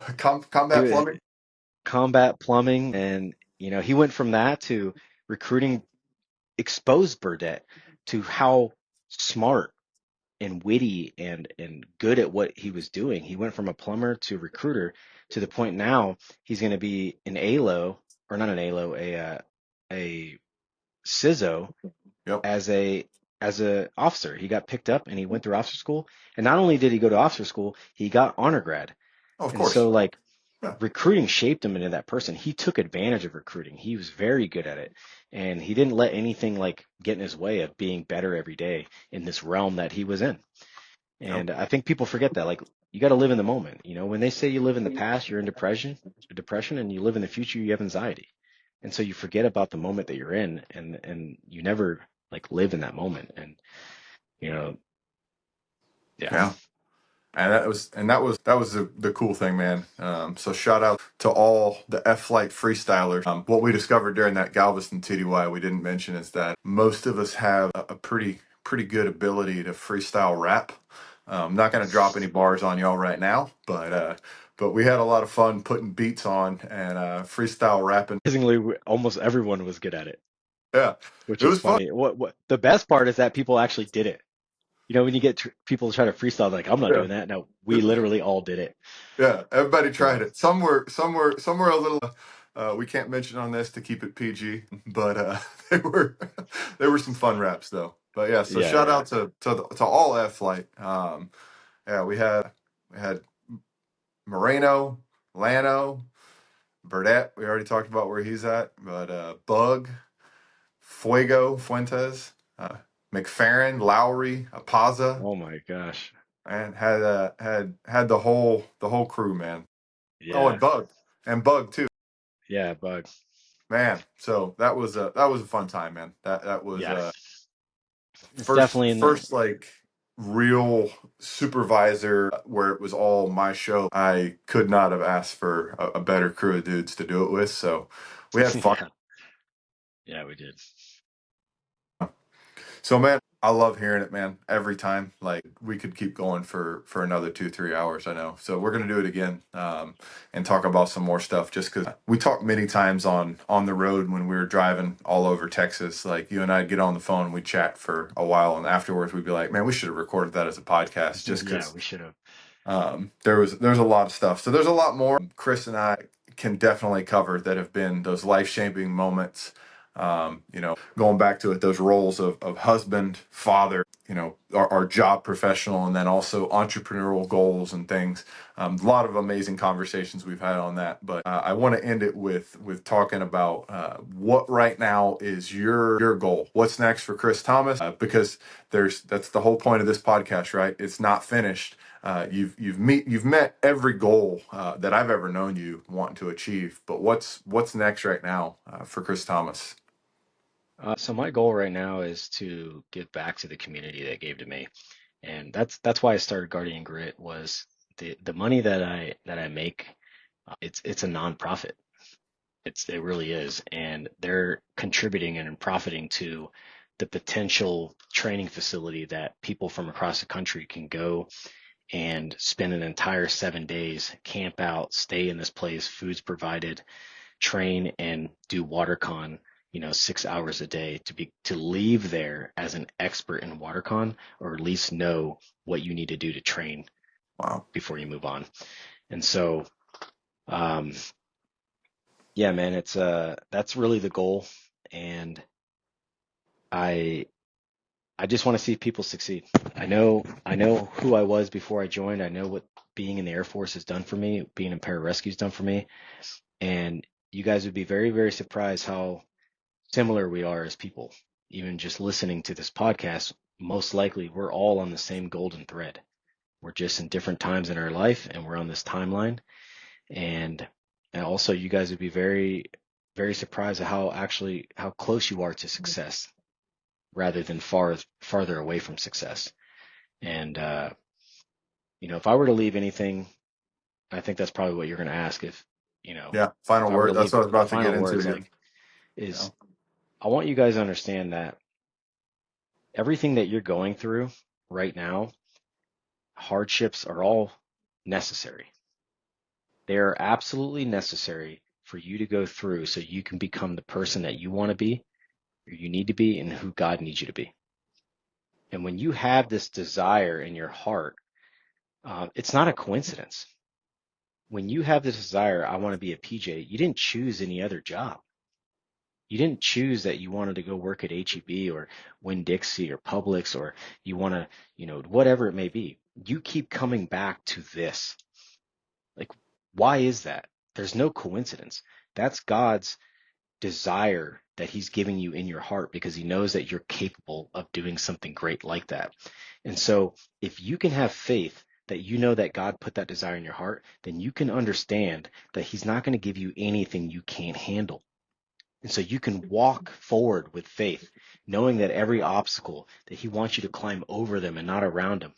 He Combat was plumbing. combat plumbing, and he went from that to recruiting exposed Burdett to how smart and witty and good at what he was doing. He went from a plumber to recruiter to the point now he's going to be an ALO or not an ALO, a CISO Yep. as a officer. He got picked up and he went through officer school. And not only did he go to officer school, he got honor grad. Oh, of And course. so like Yeah. recruiting shaped him into that person. He took advantage of recruiting. He was very good at it. And he didn't let anything like get in his way of being better every day in this realm that he was in. Yep. And I think people forget that. Like you got to live in the moment. When they say you live in the past, you're in depression, and you live in the future, you have anxiety. And so you forget about the moment that you're in, and you never like live in that moment. And you know, yeah. Yeah. And that was the cool thing, man. So shout out to all the F Flight freestylers. What we discovered during that Galveston TDY we didn't mention is that most of us have a pretty good ability to freestyle rap. I'm not gonna drop any bars on y'all right now, but we had a lot of fun putting beats on and freestyle rapping. Surprisingly, almost everyone was good at it, Yeah, which it is was fun. funny. What the best part is that people actually did it. when you get people try to freestyle, like, I'm not Yeah. doing that. No, we literally all did it. Yeah, everybody tried So it. Some were a little. We can't mention on this to keep it PG, but they were they were some fun raps though. But yeah, so yeah, shout yeah. out to all F Flight. Yeah, we had Moreno, Lano, Burdett. We already talked about where he's at, but Bug, Fuentes, McFerrin, Lowry, Apaza, Oh my gosh. and had the whole crew, man. Oh, Yeah. and Bug too. Yeah, bug. Man, so that was a fun time, man. That was Yeah. It's first definitely in the first like real supervisor where it was all my show. I could not have asked for a better crew of dudes to do it with. So we had fun. yeah. Yeah, we did. So man, I love hearing it, man. Every time, like we could keep going for another 2-3 hours. I know. So we're gonna do it again, and talk about some more stuff. Just because we talked many times on the road when we were driving all over Texas. Like you and I'd get on the phone and we'd chat for a while, and afterwards we'd be like, man, we should have recorded that as a podcast. Just Yeah, because we should have. there's a lot of stuff. So there's a lot more Kris and I can definitely cover that have been those life shaping moments. Going back to it, those roles of husband, father, our job professional, and then also entrepreneurial goals and things. A lot of amazing conversations we've had on that. But I want to end it with talking about what right now is your goal. What's next for Kris Thomas? Because that's the whole point of this podcast, right? It's not finished. You've met every goal that I've ever known you wanting to achieve. But what's next right now for Kris Thomas? So my goal right now is to give back to the community that gave to me, and that's why I started Guardian Grit. Was the money that I make, it's a nonprofit. It really is, and they're contributing and profiting to the potential training facility that people from across the country can go and spend an entire 7 days, camp out, stay in this place, food's provided, train and do WaterCon, 6 hours a day to leave there as an expert in WaterCon, or at least know what you need to do to train Wow. before you move on. And so, um, yeah, man, it's that's really the goal, and I I just want to see people succeed. I know who I was before I joined. I know what being in the Air Force has done for me, being in pararescue has done for me, and you guys would be very, very surprised how similar we are as people. Even just listening to this podcast, most likely we're all on the same golden thread. We're just in different times in our life, and we're on this timeline. And and also, you guys would be very, very surprised at how close you are to success, rather than farther away from success. And if I were to leave anything, I think that's probably what you're going to ask. Yeah. If Final I were to word. That's leave what I was about to get final into. words, Yeah. like, You is know? I want you guys to understand that everything that you're going through right now, hardships are all necessary. They are absolutely necessary for you to go through so you can become the person that you want to be, or you need to be, and who God needs you to be. And when you have this desire in your heart, it's not a coincidence. When you have this desire, I want to be a PJ, you didn't choose any other job. You didn't choose that you wanted to go work at HEB or Winn-Dixie or Publix, or you want to, whatever it may be. You keep coming back to this. Like, why is that? There's no coincidence. That's God's desire that he's giving you in your heart, because he knows that you're capable of doing something great like that. And so if you can have faith that you know that God put that desire in your heart, then you can understand that he's not going to give you anything you can't handle. And so you can walk forward with faith, knowing that every obstacle, that he wants you to climb over them and not around them.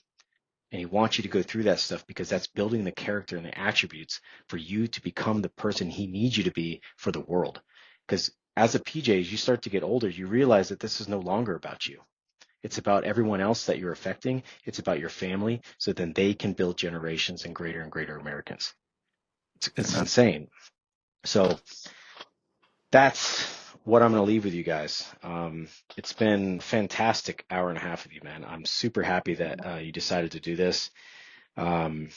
And he wants you to go through that stuff, because that's building the character and the attributes for you to become the person he needs you to be for the world. Because as a PJ, as you start to get older, you realize that this is no longer about you. It's about everyone else that you're affecting. It's about your family, so then they can build generations and greater Americans. It's Amen. insane. So that's what I'm going to leave with you guys. It's been fantastic hour and a half with you, man. I'm super happy that you decided to do this. Um,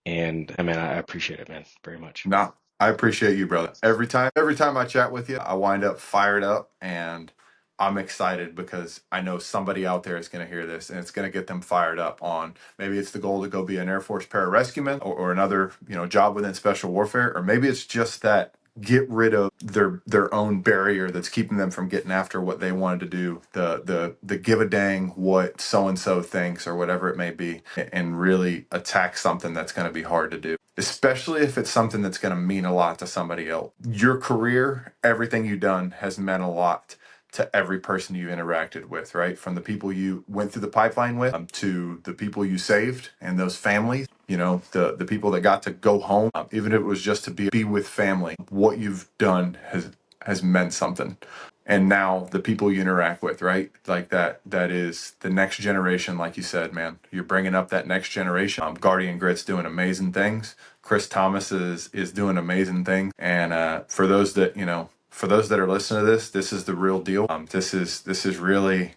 and I mean, I appreciate it, man, very much. No, I appreciate you, brother. Every time I chat with you, I wind up fired up, and I'm excited because I know somebody out there is going to hear this and it's going to get them fired up on maybe it's the goal to go be an Air Force pararescueman or another, job within special warfare, or maybe it's just that get rid of their own barrier that's keeping them from getting after what they wanted to do, the give a dang what so and so thinks or whatever it may be, and really attack something that's going to be hard to do, especially if it's something that's going to mean a lot to somebody else. Your career, everything you've done has meant a lot to every person you interacted with, right? From the people you went through the pipeline with, to the people you saved and those families, the people that got to go home, even if it was just to be with family. What you've done has meant something. And now the people you interact with, right? Like that is the next generation. Like you said, man, you're bringing up that next generation. Guardian Grit's doing amazing things. Kris Thomas is doing amazing things. And for those that are listening to this is the real deal. This is really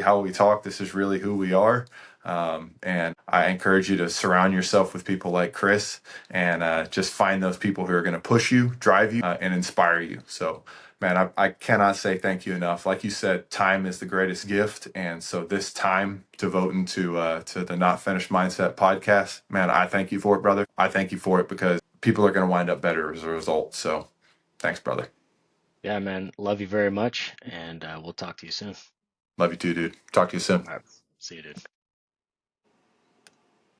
how we talk. This is really who we are. And I encourage you to surround yourself with people like Kris, and just find those people who are going to push you, drive you, and inspire you. So, man, I cannot say thank you enough. Like you said, time is the greatest gift, and so this time devoting to the Not Finished Mindset podcast, man, I thank you for it, brother. I thank you for it because people are going to wind up better as a result. So, thanks, brother. Yeah, man. Love you very much, and we'll talk to you soon. Love you too, dude. Talk to you soon. All right. See you, dude.